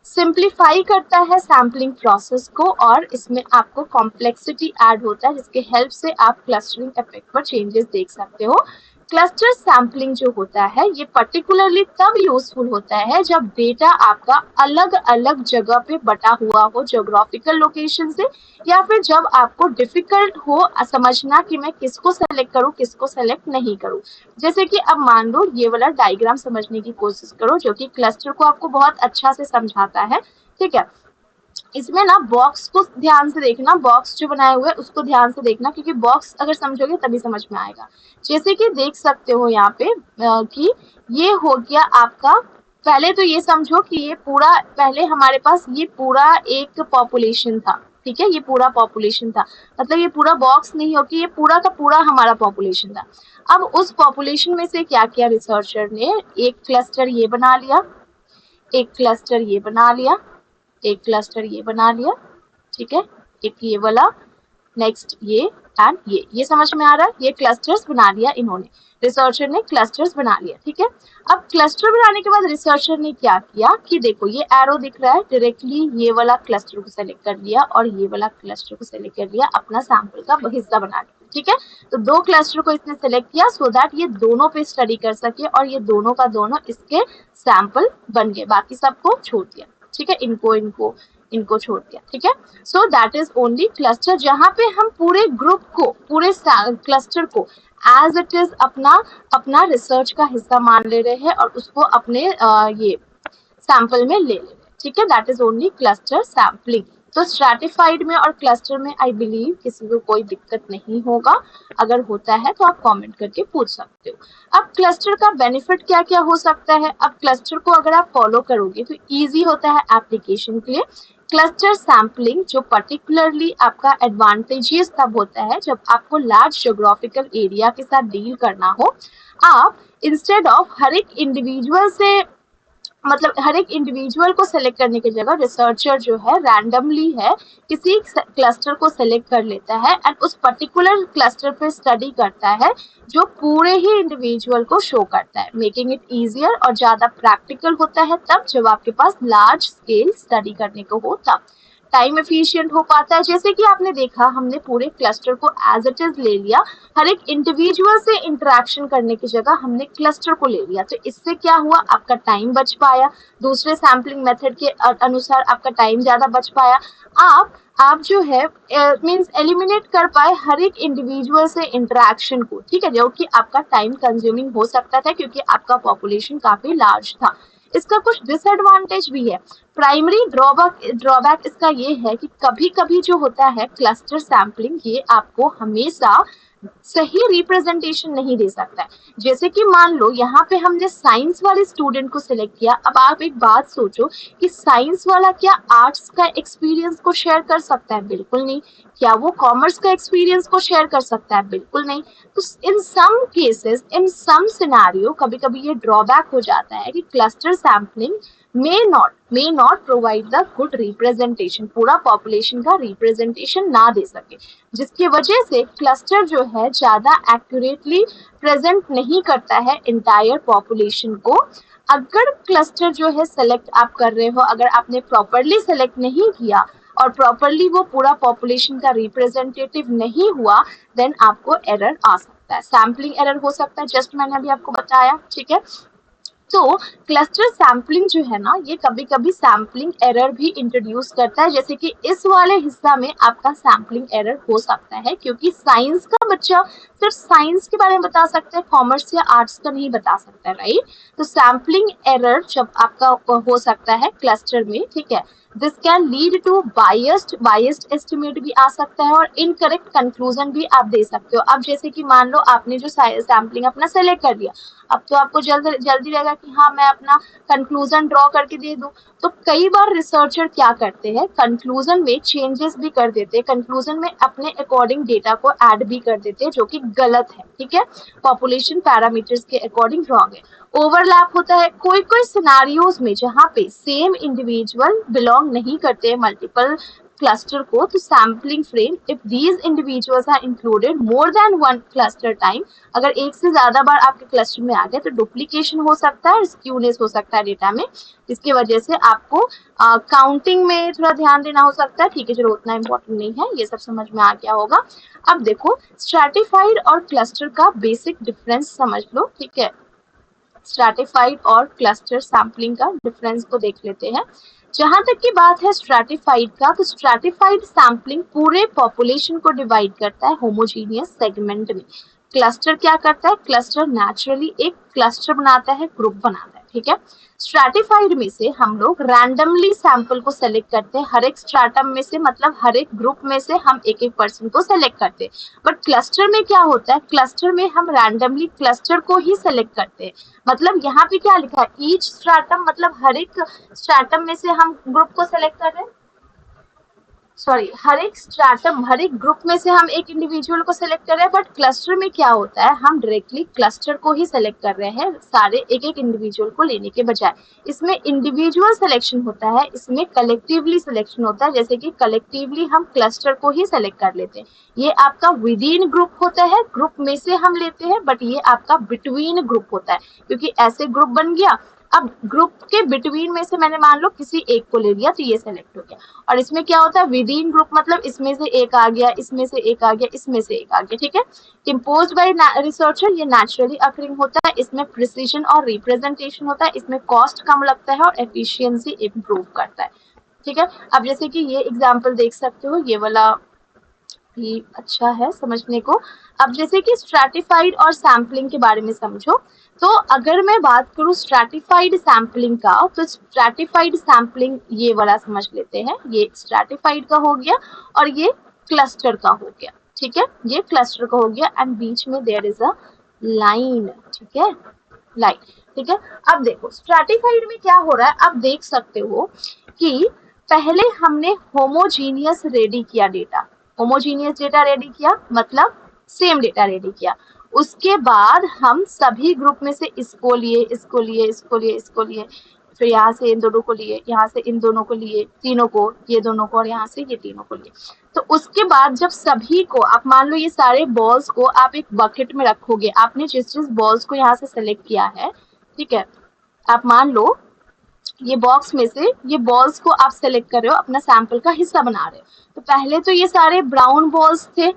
सिंप्लीफाई करता है सैम्पलिंग प्रोसेस को, और इसमें आपको कॉम्प्लेक्सिटी ऐड होता है, जिसके हेल्प से आप क्लस्टरिंग इफेक्ट पर चेंजेस देख सकते हो। क्लस्टर सैम्पलिंग जो होता है, ये पर्टिकुलरली तब यूजफुल होता है जब डेटा आपका अलग अलग जगह पे बटा हुआ हो, ज्योग्राफिकल लोकेशन से, या फिर जब आपको डिफिकल्ट हो समझना कि मैं किसको सेलेक्ट करूं, किसको सेलेक्ट नहीं करूं। जैसे कि अब मान लो ये वाला डायग्राम समझने की कोशिश करो, जो कि क्लस्टर को आपको बहुत अच्छा से समझाता है। ठीक है, इसमें ना बॉक्स को ध्यान से देखना, बॉक्स जो बनाए हुए है उसको ध्यान से देखना, क्योंकि बॉक्स अगर समझोगे तभी समझ में आएगा। जैसे कि देख सकते हो यहाँ पे कि ये हो गया आपका, पहले तो ये समझो कि ये पूरा, पहले हमारे पास ये पूरा एक पॉपुलेशन था। ठीक है, ये पूरा पॉपुलेशन था, मतलब ये पूरा बॉक्स नहीं हो कि ये पूरा का पूरा हमारा पॉपुलेशन था। अब उस पॉपुलेशन में से क्या किया रिसर्चर ने, एक क्लस्टर ये बना लिया, एक क्लस्टर ये बना लिया, एक क्लस्टर ये बना लिया। ठीक है, एक ये वाला, नेक्स्ट ये एंड ये समझ में आ रहा है, ये क्लस्टर्स बना लिया इन्होंने, रिसर्चर ने क्लस्टर्स बना लिया। ठीक है, अब क्लस्टर बनाने के बाद रिसर्चर ने क्या किया कि देखो ये एरो दिख रहा है, डायरेक्टली ये वाला क्लस्टर को सेलेक्ट कर लिया और ये वाला क्लस्टर को सेलेक्ट कर लिया, अपना सैंपल का हिस्सा बना लिया। ठीक है, तो दो क्लस्टर को इसने सेलेक्ट किया सो दैट ये दोनों पे स्टडी कर सके, और ये दोनों का दोनों इसके सैंपल बन गए, बाकी सबको छोड़ दिया। ठीक है, इनको इनको इनको छोड़ दिया, ठीक है। So that is only cluster, जहां पे हम पूरे ग्रुप को, पूरे क्लस्टर को एज इट इज अपना अपना रिसर्च का हिस्सा मान ले रहे हैं और उसको अपने ये सैंपल में ले लें, ठीक है। That is only cluster sampling. तो स्ट्रैटिफाइड में और क्लस्टर में आई बिलीव किसी को कोई दिक्कत नहीं होगा, अगर होता है तो आप कमेंट करके पूछ सकते हो। अब क्लस्टर का बेनिफिट क्या क्या हो सकता है, अब क्लस्टर को अगर आप फॉलो करोगे तो इजी होता है एप्लीकेशन के लिए। क्लस्टर सैम्पलिंग जो पर्टिकुलरली आपका एडवांटेजेस तब होता है जब आपको लार्ज ज्योग्राफिकल एरिया के साथ डील करना हो। आप इंस्टेड ऑफ हर एक इंडिविजुअल से, मतलब हर एक इंडिविजुअल को सेलेक्ट करने की जगह रिसर्चर जो है रैंडमली है किसी क्लस्टर को सेलेक्ट कर लेता है एंड उस पर्टिकुलर क्लस्टर पे स्टडी करता है जो पूरे ही इंडिविजुअल को शो करता है, मेकिंग इट इजियर और ज्यादा प्रैक्टिकल होता है तब जब आपके पास लार्ज स्केल स्टडी करने को हो, तब टाइम एफिशिएंट हो पाता है। जैसे कि आपने देखा हमने पूरे क्लस्टर को एज इट इज ले लिया, हर एक इंडिविजुअल से इंटरेक्शन करने की जगह हमने क्लस्टर को ले लिया, तो इससे क्या हुआ, आपका टाइम बच पाया, दूसरे सैम्पलिंग मेथड के अनुसार आपका टाइम ज्यादा बच पाया। आप जो है मींस एलिमिनेट कर पाए हर एक इंडिविजुअल से इंटरेक्शन को, ठीक है, जो कि आपका टाइम कंज्यूमिंग हो सकता था क्योंकि आपका पॉपुलेशन काफी लार्ज था। इसका कुछ डिसएडवांटेज भी है। प्राइमरी ड्रॉबैक इसका ये है कि कभी कभी जो होता है क्लस्टर सैम्पलिंग, ये आपको हमेशा सही रिप्रेजेंटेशन नहीं दे सकता है। जैसे कि मान लो यहाँ पे हमने साइंस वाले स्टूडेंट को सिलेक्ट किया, अब आप एक बात सोचो कि साइंस वाला क्या आर्ट्स का एक्सपीरियंस को शेयर कर सकता है, बिल्कुल नहीं। क्या वो कॉमर्स का एक्सपीरियंस को शेयर कर सकता है, बिल्कुल नहीं। तो इन सम केसेस, इन सम सिनेरियो कभी कभी ये ड्रॉबैक हो जाता है कि cluster sampling may not provide the good representation, पूरा पॉपुलेशन का रिप्रेजेंटेशन ना दे सके, जिसकी वजह से क्लस्टर जो है ज्यादा एक्यूरेटली प्रेजेंट नहीं करता है इंटायर पॉपुलेशन को। अगर क्लस्टर जो है सेलेक्ट आप कर रहे हो, अगर आपने प्रॉपरली सेलेक्ट नहीं किया और प्रॉपरली वो पूरा पॉपुलेशन का रिप्रेजेंटेटिव नहीं हुआ, देन आपको एरर आ सकता है, सैम्पलिंग एरर हो सकता है, जस्ट मैंने अभी आपको बताया, ठीक है। तो क्लस्टर सैम्पलिंग जो है ना, ये कभी कभी सैम्पलिंग एरर भी इंट्रोड्यूस करता है, जैसे कि इस वाले हिस्सा में आपका सैम्पलिंग एरर हो सकता है क्योंकि साइंस का बच्चा सिर्फ साइंस के बारे में बता सकता है, कॉमर्स या आर्ट्स का नहीं बता सकता, राइट। तो सैम्पलिंग एरर जब आपका हो सकता है क्लस्टर में, ठीक है, this can lead to biased estimate भी आ सकता है और इनकरेक्ट कंक्लूजन भी आप दे सकते हो। अब जैसे कि मान लो आपने जो सैम्पलिंग अपना सेलेक्ट कर लिया, अब तो आपको जल्दी रहेगा कि हाँ मैं अपना कंक्लूजन ड्रॉ करके दे दूं। तो कई बार रिसर्चर क्या करते हैं, कंक्लूजन में चेंजेस भी कर देते हैं, कंक्लूजन में अपने अकॉर्डिंग डेटा को ऐड भी कर देते हैं, जो कि गलत है, ठीक है, पॉपुलेशन पैरामीटर्स के अकॉर्डिंग रॉन्ग है। ओवरलैप होता है कोई कोई सिनारियोज में जहां पे सेम इंडिविजुअल बिलोंग नहीं करते मल्टीपल क्लस्टर को, तो sampling frame if these individuals are included more than one cluster time, अगर एक से ज्यादा बार आपके क्लस्टर में आ गए तो डुप्लीकेशन हो सकता है, स्क्यूनेस हो सकता है डेटा में, जिसकी वजह से आपको काउंटिंग में थोड़ा ध्यान देना हो सकता है, ठीक है, चलो उतना इंपॉर्टेंट नहीं है, ये सब समझ में आ गया होगा। अब देखो स्ट्रैटिफाइड और क्लस्टर का बेसिक डिफरेंस समझ लो, ठीक है। स्ट्रैटिफाइड और क्लस्टर सैम्पलिंग का डिफरेंस को देख लेते हैं। जहां तक की बात है स्ट्रैटिफाइड का, तो स्ट्रैटिफाइड सैम्पलिंग पूरे पॉपुलेशन को डिवाइड करता है होमोजीनियस सेगमेंट में। क्लस्टर क्या करता है, क्लस्टर नेचुरली एक क्लस्टर बनाता है, ग्रुप बनाता है, ठीक है। स्ट्रैटिफाइड में से हम लोग रैंडमली सैंपल को सेलेक्ट करते हैं, हर एक स्ट्रैटम में से, मतलब हर एक ग्रुप में से हम एक एक पर्सन को सेलेक्ट करते हैं। बट क्लस्टर में क्या होता है, क्लस्टर में हम रैंडमली क्लस्टर को ही सेलेक्ट करते हैं, मतलब यहाँ पे क्या लिखा है, ईच स्ट्रैटम, मतलब हर एक स्ट्रैटम में से हम ग्रुप को सेलेक्ट कर रहे हैं, सॉरी, हर एक स्ट्रैटम, हर एक ग्रुप में से हम एक इंडिविजुअल को सेलेक्ट कर रहे हैं। बट क्लस्टर में क्या होता है, हम डायरेक्टली क्लस्टर को ही सेलेक्ट कर रहे हैं, सारे एक एक इंडिविजुअल को लेने के बजाय। इसमें इंडिविजुअल सिलेक्शन होता है, इसमें कलेक्टिवली सिलेक्शन होता है, जैसे कि कलेक्टिवली हम क्लस्टर को ही सेलेक्ट कर लेते हैं। ये आपका विद इन ग्रुप होता है, ग्रुप में से हम लेते हैं, बट ये आपका बिटवीन ग्रुप होता है, क्योंकि ऐसे ग्रुप बन गया, अब ग्रुप के बिटवीन में से मैंने मान लो किसी एक को ले लिया तो ये सेलेक्ट हो गया। और इसमें क्या होता है, विद इन ग्रुप मतलब इसमें से एक आ गया, इसमें से एक आ गया, इसमें से एक आ गया, ठीक है। इम्पोज्ड बाय रिसर्चर, ये नेचुरली अकरिंग होता है, इसमें प्रिसीजन और रिप्रेजेंटेशन होता है, इसमें कॉस्ट कम लगता है और एफिशिएंसी इम्प्रूव करता है, ठीक है। अब जैसे कि ये एग्जाम्पल देख सकते हो, ये वाला भी अच्छा है समझने को। अब जैसे कि स्ट्रैटिफाइड और सैम्पलिंग के बारे में समझो, तो अगर मैं बात करूं स्ट्रैटिफाइड सैम्पलिंग का, तो स्ट्रैटिफाइड सैम्पलिंग ये वाला समझ लेते हैं, ये स्ट्रैटिफाइड का हो गया और ये क्लस्टर का हो गया, ठीक है, ये क्लस्टर का हो गया एंड बीच में देयर इज अ लाइन, ठीक है, लाइन, ठीक है। अब देखो स्ट्रैटिफाइड में क्या हो रहा है, आप देख सकते हो कि पहले हमने होमोजीनियस रेडी किया डेटा, होमोजीनियस डेटा रेडी किया मतलब सेम डेटा रेडी किया, उसके बाद हम सभी ग्रुप में से इसको लिए, इसको लिए, इसको लिए, इसको लिए, फिर यहाँ से इन दोनों को लिए, यहाँ से इन दोनों को लिए, तीनों को, ये दोनों को और यहाँ से ये तीनों को लिए। तो उसके बाद जब सभी को, आप मान लो ये सारे बॉल्स को आप एक बकेट में रखोगे, आपने जिस जिस बॉल्स को यहाँ से सेलेक्ट किया है, ठीक है, आप मान लो ये बॉक्स में से ये बॉल्स को आप सेलेक्ट कर रहे हो, अपना सैंपल का हिस्सा बना रहे हो। तो पहले तो ये सारे ब्राउन बॉल्स थे,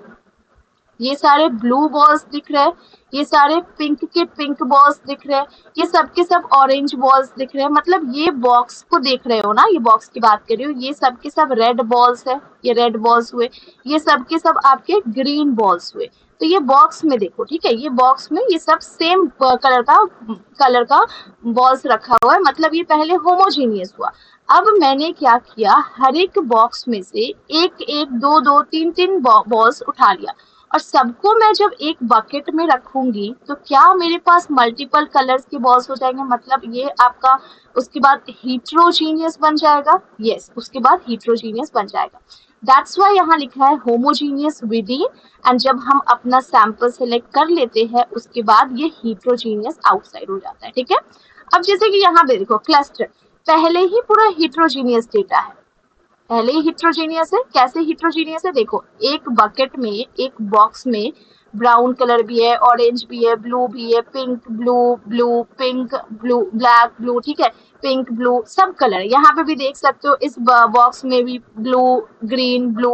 ये सारे ब्लू बॉल्स दिख रहे हैं, ये सारे पिंक के पिंक बॉल्स दिख रहे हैं, ये सब के सब ऑरेंज बॉल्स दिख रहे हैं, मतलब ये बॉक्स को देख रहे हो ना, ये बॉक्स की बात कर रही हूँ, ये सब के सब रेड बॉल्स है, ये रेड बॉल्स हुए, ये सब के सब आपके ग्रीन बॉल्स हुए। तो ये बॉक्स में देखो, ठीक है, ये बॉक्स में ये सब सेम कलर का बॉल्स रखा हुआ है, मतलब ये पहले होमोजीनियस हुआ। अब मैंने क्या किया, हर एक बॉक्स में से एक एक, दो दो, तीन तीन बॉल्स उठा लिया और सबको मैं जब एक बकेट में रखूंगी तो क्या मेरे पास मल्टीपल कलर्स के बॉल्स हो जाएंगे, मतलब ये आपका उसके बाद हीट्रोजीनियस बन जाएगा, यस, उसके बाद हीट्रोजीनियस बन जाएगा। दैट्स वाई यहाँ लिखा है होमोजीनियस विद इन, एंड जब हम अपना सैंपल सेलेक्ट कर लेते हैं उसके बाद ये हीट्रोजीनियस आउटसाइड हो जाता है, ठीक है। अब जैसे कि यहाँ पे देखो क्लस्टर, पहले ही पूरा हीट्रोजीनियस डेटा है, पहले ही हीट्रोजीनियस है, कैसे हीट्रोजीनियस है, देखो एक बकेट में, एक बॉक्स में ब्राउन कलर भी है, ऑरेंज भी है, ब्लू भी है, pink blue, blue pink, blue black blue, ठीक है, पिंक ब्लू सब कलर, यहाँ पे भी देख सकते हो इस बॉक्स में भी ब्लू ग्रीन ब्लू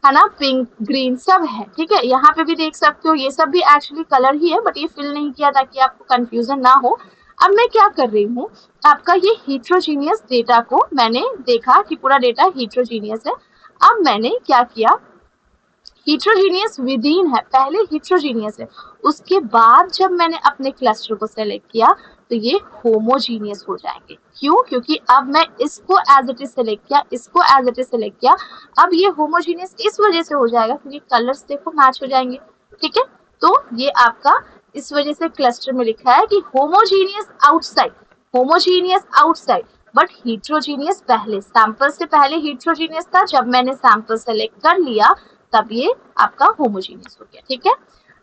है ना, पिंक ग्रीन सब है, ठीक है, यहाँ पे भी देख सकते हो ये सब भी एक्चुअली कलर ही है, बट ये फिल नहीं किया ताकि आपको कंफ्यूजन ना हो। अब मैं क्या कर रही हूँ, आपका ये हीट्रोजीनियस डेटा को मैंने देखा कि पूरा डेटा हीट्रोजीनियस है, अब मैंने क्या किया, हीट्रोजीनियस विद इन है, पहले हीट्रोजीनियस है, उसके बाद जब मैंने अपने क्लस्टर को सेलेक्ट किया तो ये होमोजीनियस हो जाएंगे, क्यों, क्योंकि अब मैं इसको एज इट इज सेलेक्ट किया, इसको एज इट इज सेलेक्ट किया, अब ये होमोजीनियस इस वजह से हो जाएगा क्योंकि कलर्स देखो मैच हो जाएंगे, ठीक है। तो ये आपका इस वजह से क्लस्टर में लिखा है कि homogeneous outside, homogeneous outside but heterogeneous पहले, सैंपल से पहले हीट्रोजीनियस था, जब मैंने सैंपल सेलेक्ट कर लिया तब ये आपका होमोजीनियस हो गया, ठीक है।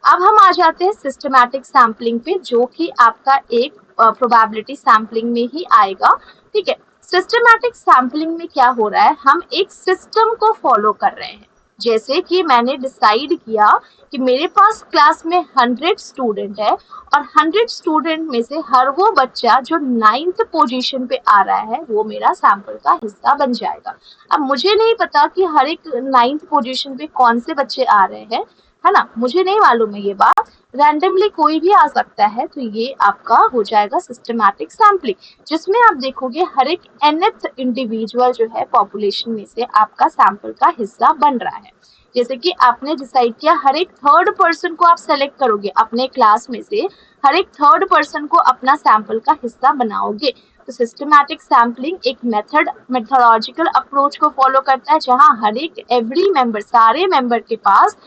अब हम आ जाते हैं सिस्टमैटिक सैम्पलिंग पे, जो कि आपका एक प्रोबेबिलिटी सैम्पलिंग में ही आएगा, ठीक है। सिस्टमैटिक सैम्पलिंग में क्या हो रहा है, हम एक सिस्टम को फॉलो कर रहे हैं, जैसे कि मैंने डिसाइड किया कि मेरे पास क्लास में 100 स्टूडेंट है और 100 स्टूडेंट में से हर वो बच्चा जो 9th पोजीशन पे आ रहा है वो मेरा सैंपल का हिस्सा बन जाएगा। अब मुझे नहीं पता कि हर एक 9th पोजीशन पे कौन से बच्चे आ रहे हैं, है ना, मुझे नहीं मालूम है ये बात, रैंडमली कोई भी आ सकता है, तो ये आपका हो जाएगा सिस्टमैटिक सैम्पलिंग, जिसमें आप देखोगे हर एक nth इंडिविजुअल जो है पॉपुलेशन में से आपका सैंपल का हिस्सा बन रहा है। जैसे कि आपने डिसाइड किया हर एक थर्ड पर्सन को आप सेलेक्ट करोगे अपने क्लास में से, हर एक थर्ड पर्सन को अपना सैंपल का हिस्सा बनाओगे। तो सिस्टमैटिक सैम्पलिंग एक मेथोडोलॉजिकल अप्रोच को फॉलो करता है, जहां हर एक एवरी मेंबर, सारे मेंबर के पास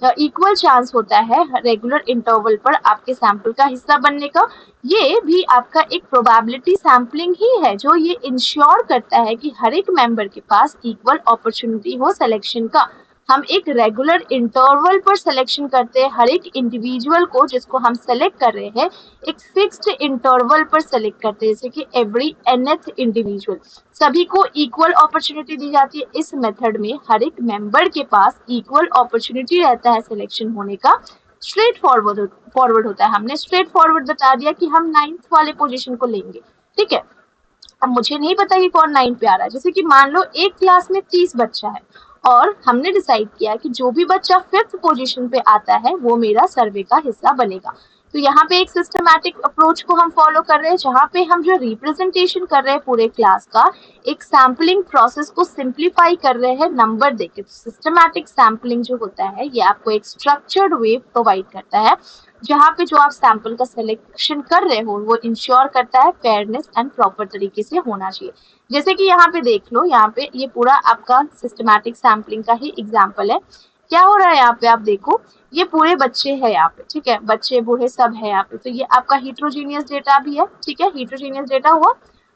इक्वल चांस होता है रेगुलर इंटरवल पर आपके सैंपल का हिस्सा बनने का। ये भी आपका एक प्रोबेबिलिटी सैम्पलिंग ही है, जो ये इंश्योर करता है कि हर एक मेंबर के पास इक्वल अपॉर्चुनिटी हो सिलेक्शन का। हम एक रेगुलर इंटरवल पर सिलेक्शन करते हैं, हर एक इंडिविजुअल को जिसको हम सेलेक्ट कर रहे हैं एक फिक्स्ड इंटरवल पर सेलेक्ट करते हैं, जैसे कि एवरी nth इंडिविजुअल, सभी को इक्वल अपॉर्चुनिटी दी जाती है। इस मेथड में हर एक मेंबर के पास इक्वल अपॉर्चुनिटी रहता है सिलेक्शन होने का, स्ट्रेट फॉरवर्ड होता है, हमने स्ट्रेट फॉरवर्ड बता दिया कि हम 9th वाले पोजीशन को लेंगे, ठीक है। अब मुझे नहीं पता कि कौन 9 पे आ रहा है। जैसे कि मान लो एक क्लास में 30 बच्चा है और हमने डिसाइड किया कि जो भी बच्चा 5th पोजीशन पे आता है वो मेरा सर्वे का हिस्सा बनेगा। तो यहाँ पे एक सिस्टमैटिक अप्रोच को हम फॉलो कर रहे हैं, जहाँ पे हम जो रिप्रेजेंटेशन कर रहे हैं पूरे क्लास का, एक सैम्पलिंग प्रोसेस को सिंप्लीफाई कर रहे हैं नंबर देके। सिस्टमैटिक सैम्पलिंग जो होता है ये आपको एक स्ट्रक्चर्ड वे प्रोवाइड करता है, जहाँ पे जो आप सैंपल का सिलेक्शन कर रहे हो वो इंश्योर करता है फेयरनेस एंड प्रॉपर तरीके से होना चाहिए। जैसे कि यहाँ पे देख लो, यहाँ पे ये पूरा आपका सिस्टमैटिक सैम्पलिंग का ही एग्जाम्पल है। क्या हो रहा है यहाँ पे आप देखो, ये पूरे बच्चे हैं यहाँ पे, ठीक है, बच्चे बूढ़े सब है यहाँ पे। तो ये आपका हीट्रोजीनियस डेटा भी है, ठीक है, हीट्रोजीनियस डेटा हुआ,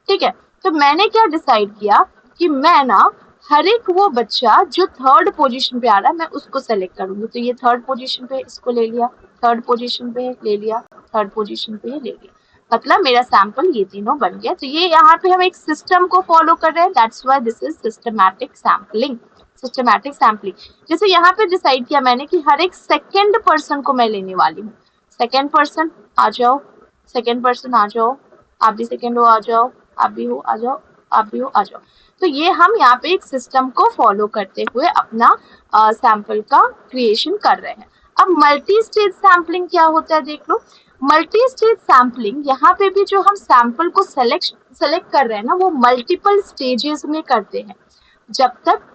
ठीक है। तो मैंने क्या डिसाइड किया कि मैं ना हर एक वो बच्चा जो 3rd पोजीशन पे आ रहा है मैं उसको सेलेक्ट करूंगी। तो ये 3rd पोजीशन पे इसको ले लिया, 3rd पोजीशन पे ले लिया, 3rd पोजीशन पे ले लिया, मतलब मेरा सैंपल ये तीनों बन गया। तो ये यहाँ पे हम एक सिस्टम को फॉलो कर रहे हैं, that's why this is systematic sampling. Systematic sampling, जैसे यहाँ पे डिसाइड किया मैंने कि हर एक सेकेंड पर्सन को मैं लेने वाली हूँ। सेकेंड पर्सन आ जाओ, सेकेंड पर्सन आ जाओ, आप भी सेकेंड हो आ जाओ, आप भी हो आ जाओ, आप भी हो आ जाओ। तो ये हम यहाँ पे एक सिस्टम को फॉलो करते हुए अपना सैंपल का क्रिएशन कर रहे हैं। अब मल्टी स्टेज सैम्पलिंग क्या होता है देख लो। मल्टी स्टेज सैम्पलिंग, यहाँ पे भी जो हम सैंपल को सेलेक्ट कर रहे हैं ना वो मल्टीपल स्टेजेस में करते हैं जब तक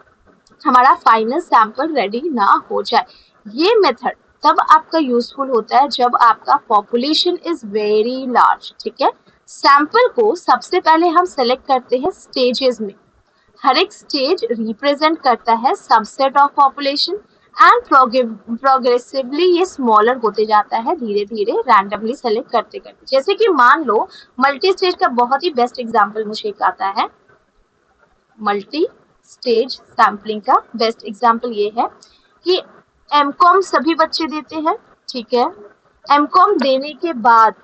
हमारा फाइनल सैंपल रेडी ना हो जाए। ये मेथड तब आपका यूजफुल होता है जब आपका पॉपुलेशन इज वेरी लार्ज, ठीक है। सैंपल को सबसे पहले हम सेलेक्ट करते हैं स्टेजेस में। हर एक स्टेज रिप्रेजेंट करता है subset of population and progressively ये स्मॉलर होते जाता है धीरे धीरे रैंडमली सेलेक्ट करते करते। जैसे कि मान लो मल्टी स्टेज का बहुत ही बेस्ट एग्जांपल मुझे एक आता है। मल्टी स्टेज सैम्पलिंग का बेस्ट एग्जांपल ये है कि एमकॉम सभी बच्चे देते हैं, ठीक है। एमकॉम देने के बाद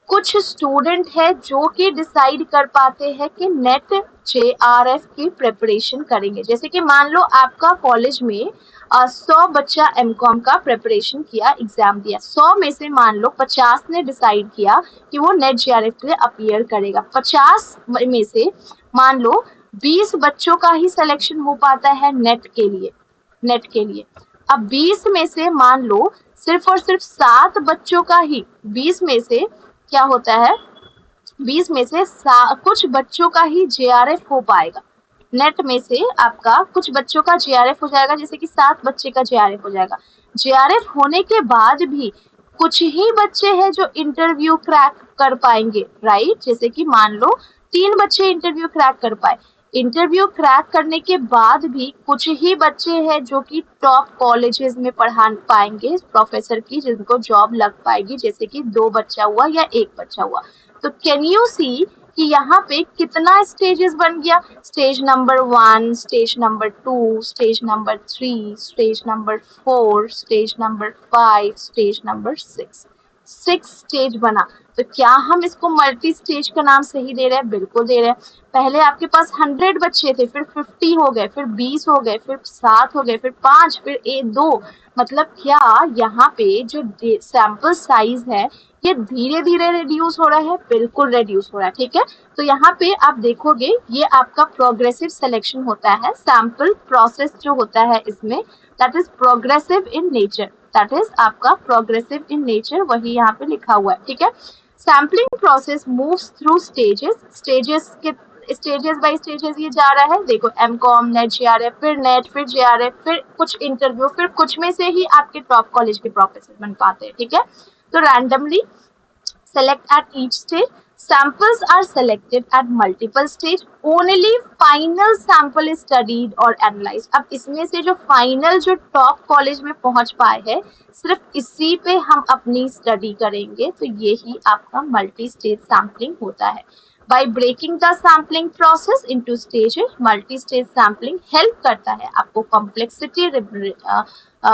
कुछ स्टूडेंट है जो कि डिसाइड कर पाते हैं कि नेट जेआरएफ की प्रिपरेशन करेंगे। जैसे कि मान लो आपका कॉलेज में 100 बच्चा एमकॉम का प्रिपरेशन किया, एग्जाम दिया, 100 में से मान लो 50 ने डिसाइड किया कि वो नेट जेआरएफ के लिए अपीयर करेगा। 50 में से मान लो 20 बच्चों का ही सिलेक्शन हो पाता है नेट के लिए, नेट के लिए। अब 20 में से मान लो सिर्फ और सिर्फ 7 बच्चों का ही, 20 में से क्या होता है, 20 में से कुछ बच्चों का ही जेआरएफ हो पाएगा। नेट में से आपका कुछ बच्चों का जेआरएफ हो जाएगा, जैसे कि 7 बच्चे का जेआरएफ हो जाएगा। जेआरएफ होने के बाद भी कुछ ही बच्चे हैं जो इंटरव्यू क्रैक कर पाएंगे, राइट। जैसे कि मान लो 3 बच्चे इंटरव्यू क्रैक कर पाए। इंटरव्यू क्रैक करने के बाद भी कुछ ही बच्चे हैं जो कि टॉप कॉलेजेस में पढ़ा पाएंगे प्रोफेसर की, जिनको जॉब लग पाएगी, जैसे कि 2 बच्चा हुआ या 1 बच्चा हुआ। तो कैन यू सी कि यहाँ पे कितना स्टेजेस बन गया। Stage number 1, stage number 2, stage number 3, stage number 4, stage number 5, stage number 6, 6 stage बना। तो क्या हम इसको मल्टी स्टेज का नाम सही दे रहे हैं? बिल्कुल दे रहे हैं। पहले आपके पास 100 बच्चे थे, फिर 50 हो गए, फिर 20 हो गए, फिर 7 हो गए, फिर 5, फिर 2। मतलब क्या यहाँ पे जो सैंपल साइज है ये धीरे धीरे रिड्यूस हो रहा है? बिल्कुल रिड्यूस हो रहा है, ठीक है। तो यहाँ पे आप देखोगे ये आपका प्रोग्रेसिव सिलेक्शन होता है। सैंपल प्रोसेस जो होता है इसमें, that is progressive in nature, that is आपका प्रोग्रेसिव इन नेचर, वही यहाँ पे लिखा हुआ है, ठीक है। Sampling process moves through stages, stages के स्टेजेस बाय स्टेजेस ये जा रहा है। देखो एमकॉम, नेट जेआरएफ, फिर नेट, फिर जेआरएफ, फिर कुछ इंटरव्यू, फिर कुछ में से ही आपके टॉप कॉलेज के प्रोफेसर बन पाते हैं, ठीक है। तो randomly select at each stage. Samples are selected at multiple stage. Only final sample is studied or analyzed. अब इसमें से जो फाइनल जो टॉप कॉलेज में पहुंच पाए हैं सिर्फ इसी पे हम अपनी स्टडी करेंगे। तो यही आपका मल्टी स्टेज सैम्पलिंग होता है। By breaking the sampling process into stages, multi-stage sampling help करता है आपको complexity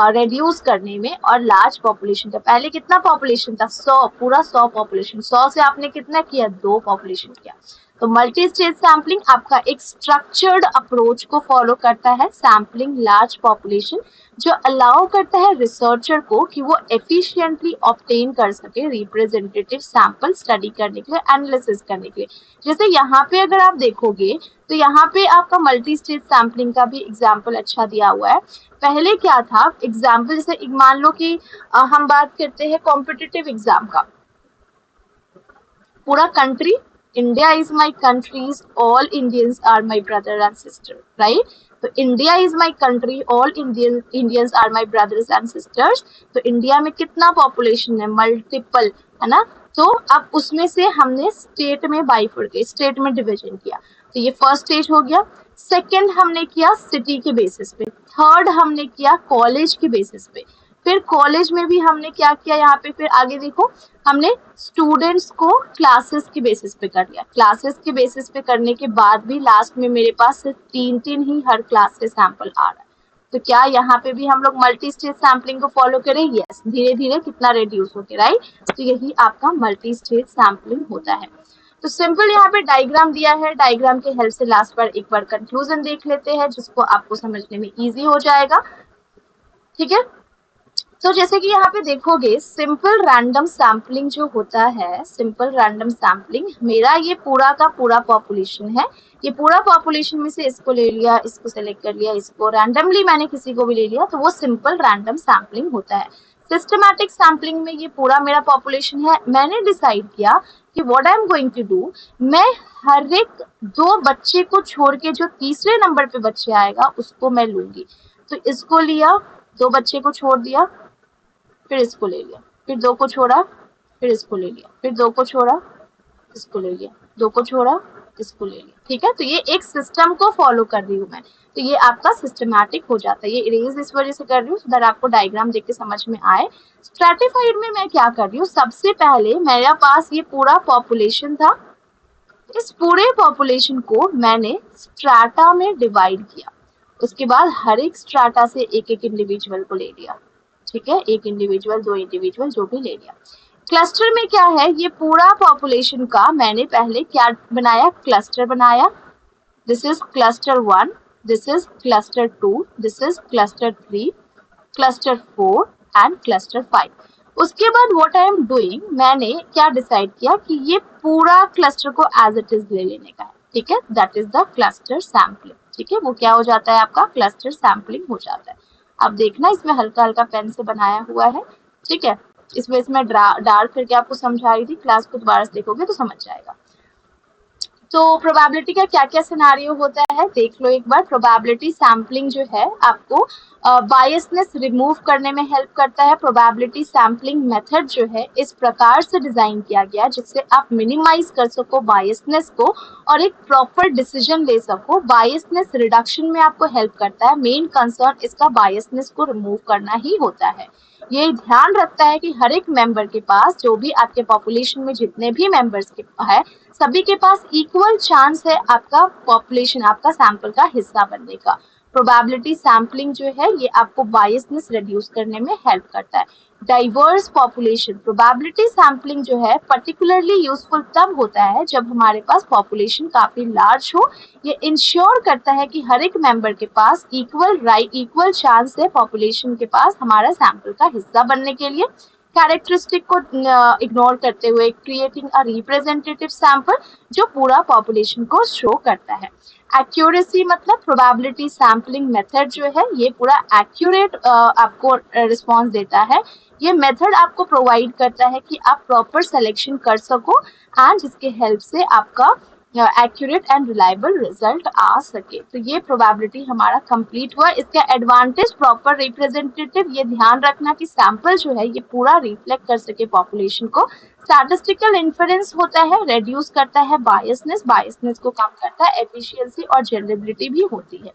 reduce करने में और large population का। पहले कितना population था? 100, पूरा 100 population, 100 से आपने कितना किया? 2 population किया। तो मल्टी स्टेज सैम्पलिंग आपका एक स्ट्रक्चर्ड अप्रोच को फॉलो करता है, सैम्पलिंग लार्ज पॉपुलेशन, जो अलाउ करता है रिसर्चर को कि वो एफिशिएंटली ऑब्टेन कर सके रिप्रेजेंटेटिव सैंपल स्टडी करने के लिए, एनालिसिस करने के लिए। जैसे यहाँ पे अगर आप देखोगे तो यहाँ पे आपका मल्टी स्टेज सैम्पलिंग का भी एग्जाम्पल अच्छा दिया हुआ है। पहले क्या था एग्जाम्पल, जैसे मान लो कि हम बात करते हैं कॉम्पिटिटिव एग्जाम का, पूरा country, India is my countries, all Indians are my brother and sister, right. तो India is my country, all Indians are my brothers and sisters. तो इंडिया में कितना पॉपुलेशन है, मल्टीपल, है ना। तो अब उसमें से हमने स्टेट में बाइफर्केट, स्टेट में डिवीजन किया। तो ये फर्स्ट स्टेज हो गया। सेकेंड हमने किया सिटी के बेसिस पे, थर्ड हमने किया कॉलेज के बेसिस पे, फिर कॉलेज में भी हमने क्या किया यहाँ पे, फिर आगे देखो हमने स्टूडेंट्स को क्लासेस के बेसिस पे कर लिया। क्लासेस के बेसिस पे करने के बाद भी लास्ट में मेरे पास सिर्फ 3 ही हर क्लास से सैंपल आ रहा है। तो क्या यहाँ पे भी हम लोग मल्टी स्टेज सैम्पलिंग को फॉलो करें? यस, धीरे धीरे कितना रिड्यूस होके, राइट। तो यही आपका मल्टी स्टेज सैम्पलिंग होता है। तो सिंपल यहाँ पे डायग्राम दिया है, डायग्राम के हेल्प से लास्ट पर एक बार कंक्लूजन देख लेते हैं जिसको आपको समझने में इजी हो जाएगा, ठीक है। तो जैसे कि यहाँ पे देखोगे सिंपल रैंडम सैम्पलिंग जो होता है, सिंपल रैंडम सैम्पलिंग, मेरा ये पूरा का पूरा पॉपुलेशन है, ये पूरा पॉपुलेशन में से इसको ले लिया, इसको सेलेक्ट कर लिया, इसको रैंडमली मैंने किसी को भी ले लिया, तो वो सिंपल रैंडम सैम्पलिंग होता है। सिस्टमैटिक सैम्पलिंग में ये पूरा मेरा पॉपुलेशन है, मैंने डिसाइड किया कि what I am going to do, मैं हर एक 2 बच्चे को छोड़ के जो तीसरे नंबर पे बच्चे आएगा उसको मैं लूंगी। तो इसको लिया, 2 बच्चे को छोड़ दिया, फिर इसको ले लिया, फिर 2 को छोड़ा, फिर इसको ले लिया, फिर 2 को छोड़ा, इसको ले लिया, 2 को छोड़ा, इसको ले लिया, ठीक है। तो ये एक सिस्टम को फॉलो कर रही हूँ मैं, तो ये आपका सिस्टमैटिक हो जाता है। ये इरेज इस वजह से कर रही हूँ सो दैट आपको डायग्राम देख के समझ में आए। स्ट्रैटिफाइड में मैं क्या कर रही हूँ, सबसे पहले मेरे पास ये पूरा पॉपुलेशन था, इस पूरे पॉपुलेशन को मैंने स्ट्रैटा में डिवाइड किया, उसके बाद हर एक स्ट्रैटा से एक एक इंडिविजुअल को ले लिया, ठीक है, एक इंडिविजुअल, 2 इंडिविजुअल, जो भी ले लिया। क्लस्टर में क्या है, ये पूरा पॉपुलेशन का मैंने पहले क्या बनाया, क्लस्टर बनाया। This is cluster 1, this is cluster 2, this is cluster 3, cluster 4 and cluster 5। उसके बाद व्हाट आई एम डूइंग, मैंने क्या डिसाइड किया कि ये पूरा क्लस्टर को एज इट इज ले लेने का है, ठीक है, that is the cluster sampling, ठीक है। वो क्या हो जाता है, आपका क्लस्टर सैम्पलिंग हो जाता है। अब देखना इसमें हल्का हल्का पेन से बनाया हुआ है, ठीक है, इसमें डार्क करके आपको समझा रही थी, क्लास को दोबारा से देखोगे तो समझ जाएगा। तो प्रोबेबिलिटी का क्या क्या सिनारियो होता है देख लो एक बार। प्रोबेबिलिटी सैम्पलिंग जो है आपको बायसनेस रिमूव करने में हेल्प करता है। प्रोबेबिलिटी सैम्पलिंग मेथड जो है इस प्रकार से डिजाइन किया गया जिससे आप मिनिमाइज कर सको बायसनेस को और एक प्रॉपर डिसीजन ले सको। बायसनेस रिडक्शन में आपको हेल्प करता है। मेन कंसर्न इसका बायसनेस को रिमूव करना ही होता है। ये ध्यान रखता है कि हर एक मेंबर के पास, जो भी आपके पॉपुलेशन में जितने भी मेंबर्स के है, सभी के पास इक्वल चांस है आपका पॉपुलेशन, आपका सैंपल का हिस्सा बनने का। प्रोबेबिलिटी सैम्पलिंग जो है ये आपको बायसनेस रिड्यूस करने में हेल्प करता है। डाइवर्स पॉपुलेशन, प्रोबेबिलिटी सैम्पलिंग जो है पर्टिकुलरली यूजफुल तब होता है जब हमारे पास पॉपुलेशन काफी लार्ज हो। ये इंश्योर करता है कि हर एक मेंबर के पास इक्वल चांस है पॉपुलेशन के पास हमारा सैंपल का हिस्सा बनने के लिए। कैरेक्टरिस्टिक को इग्नोर करते हुए क्रिएटिंग अ रिप्रेजेंटेटिव सैंपल जो पूरा पॉपुलेशन को शो करता है। एक्यूरेसी मतलब प्रोबेबिलिटी सैम्पलिंग मेथड जो है ये पूरा एक्यूरेट आपको रिस्पॉन्स देता है। ये मेथड आपको प्रोवाइड करता है कि आप प्रॉपर सिलेक्शन कर सको एंड जिसके हेल्प से आपका एक्यूरेट एंड रिलायबल रिजल्ट आ सके। तो ये प्रोबेबिलिटी हमारा कंप्लीट हुआ। इसका एडवांटेज प्रॉपर रिप्रेजेंटेटिव, ये ध्यान रखना कि सैंपल जो है ये पूरा रिफ्लेक्ट कर सके पॉपुलेशन को। स्टैटिस्टिकल इन्फरेंस होता है, रेड्यूस करता है बायसनेस को कम करता है, एफिशिएंसी और जनरेबिलिटी भी होती है,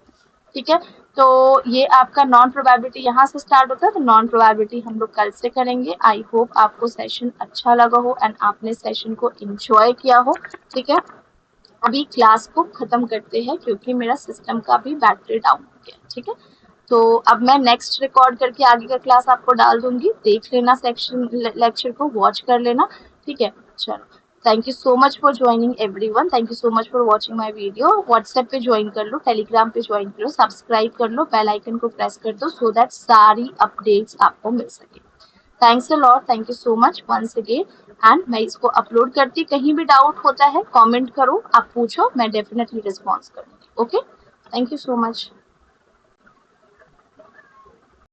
ठीक है। तो ये आपका नॉन प्रोबेबिलिटी यहाँ से स्टार्ट होता है, तो नॉन प्रोबेबिलिटी हम लोग कल से करेंगे। आई होप आपको सेशन अच्छा लगा हो एंड आपने सेशन को एंजॉय किया हो, ठीक है। अभी क्लास को खत्म करते हैं क्योंकि मेरा सिस्टम का भी बैटरी डाउन हो गया, ठीक है। तो अब मैं नेक्स्ट रिकॉर्ड करके आगे का क्लास आपको डाल दूंगी, देख लेना सेक्शन लेक्चर को, वॉच कर लेना, ठीक है। चलो, thank you so much for joining everyone, thank you so much for watching my video. WhatsApp पे ज्वाइन कर लो, टेलीग्राम पे ज्वाइन कर लो, सब्सक्राइब कर लो, बेल आइकन को प्रेस कर दो सो दैट सारी अपडेट्स आपको मिल सके। Thanks a lot, thank you so much once again. And मैं इसको अपलोड करती, कहीं भी डाउट होता है कमेंट करो, आप पूछो, मैं डेफिनेटली रिस्पॉन्स करूंगी। Okay, thank you so much.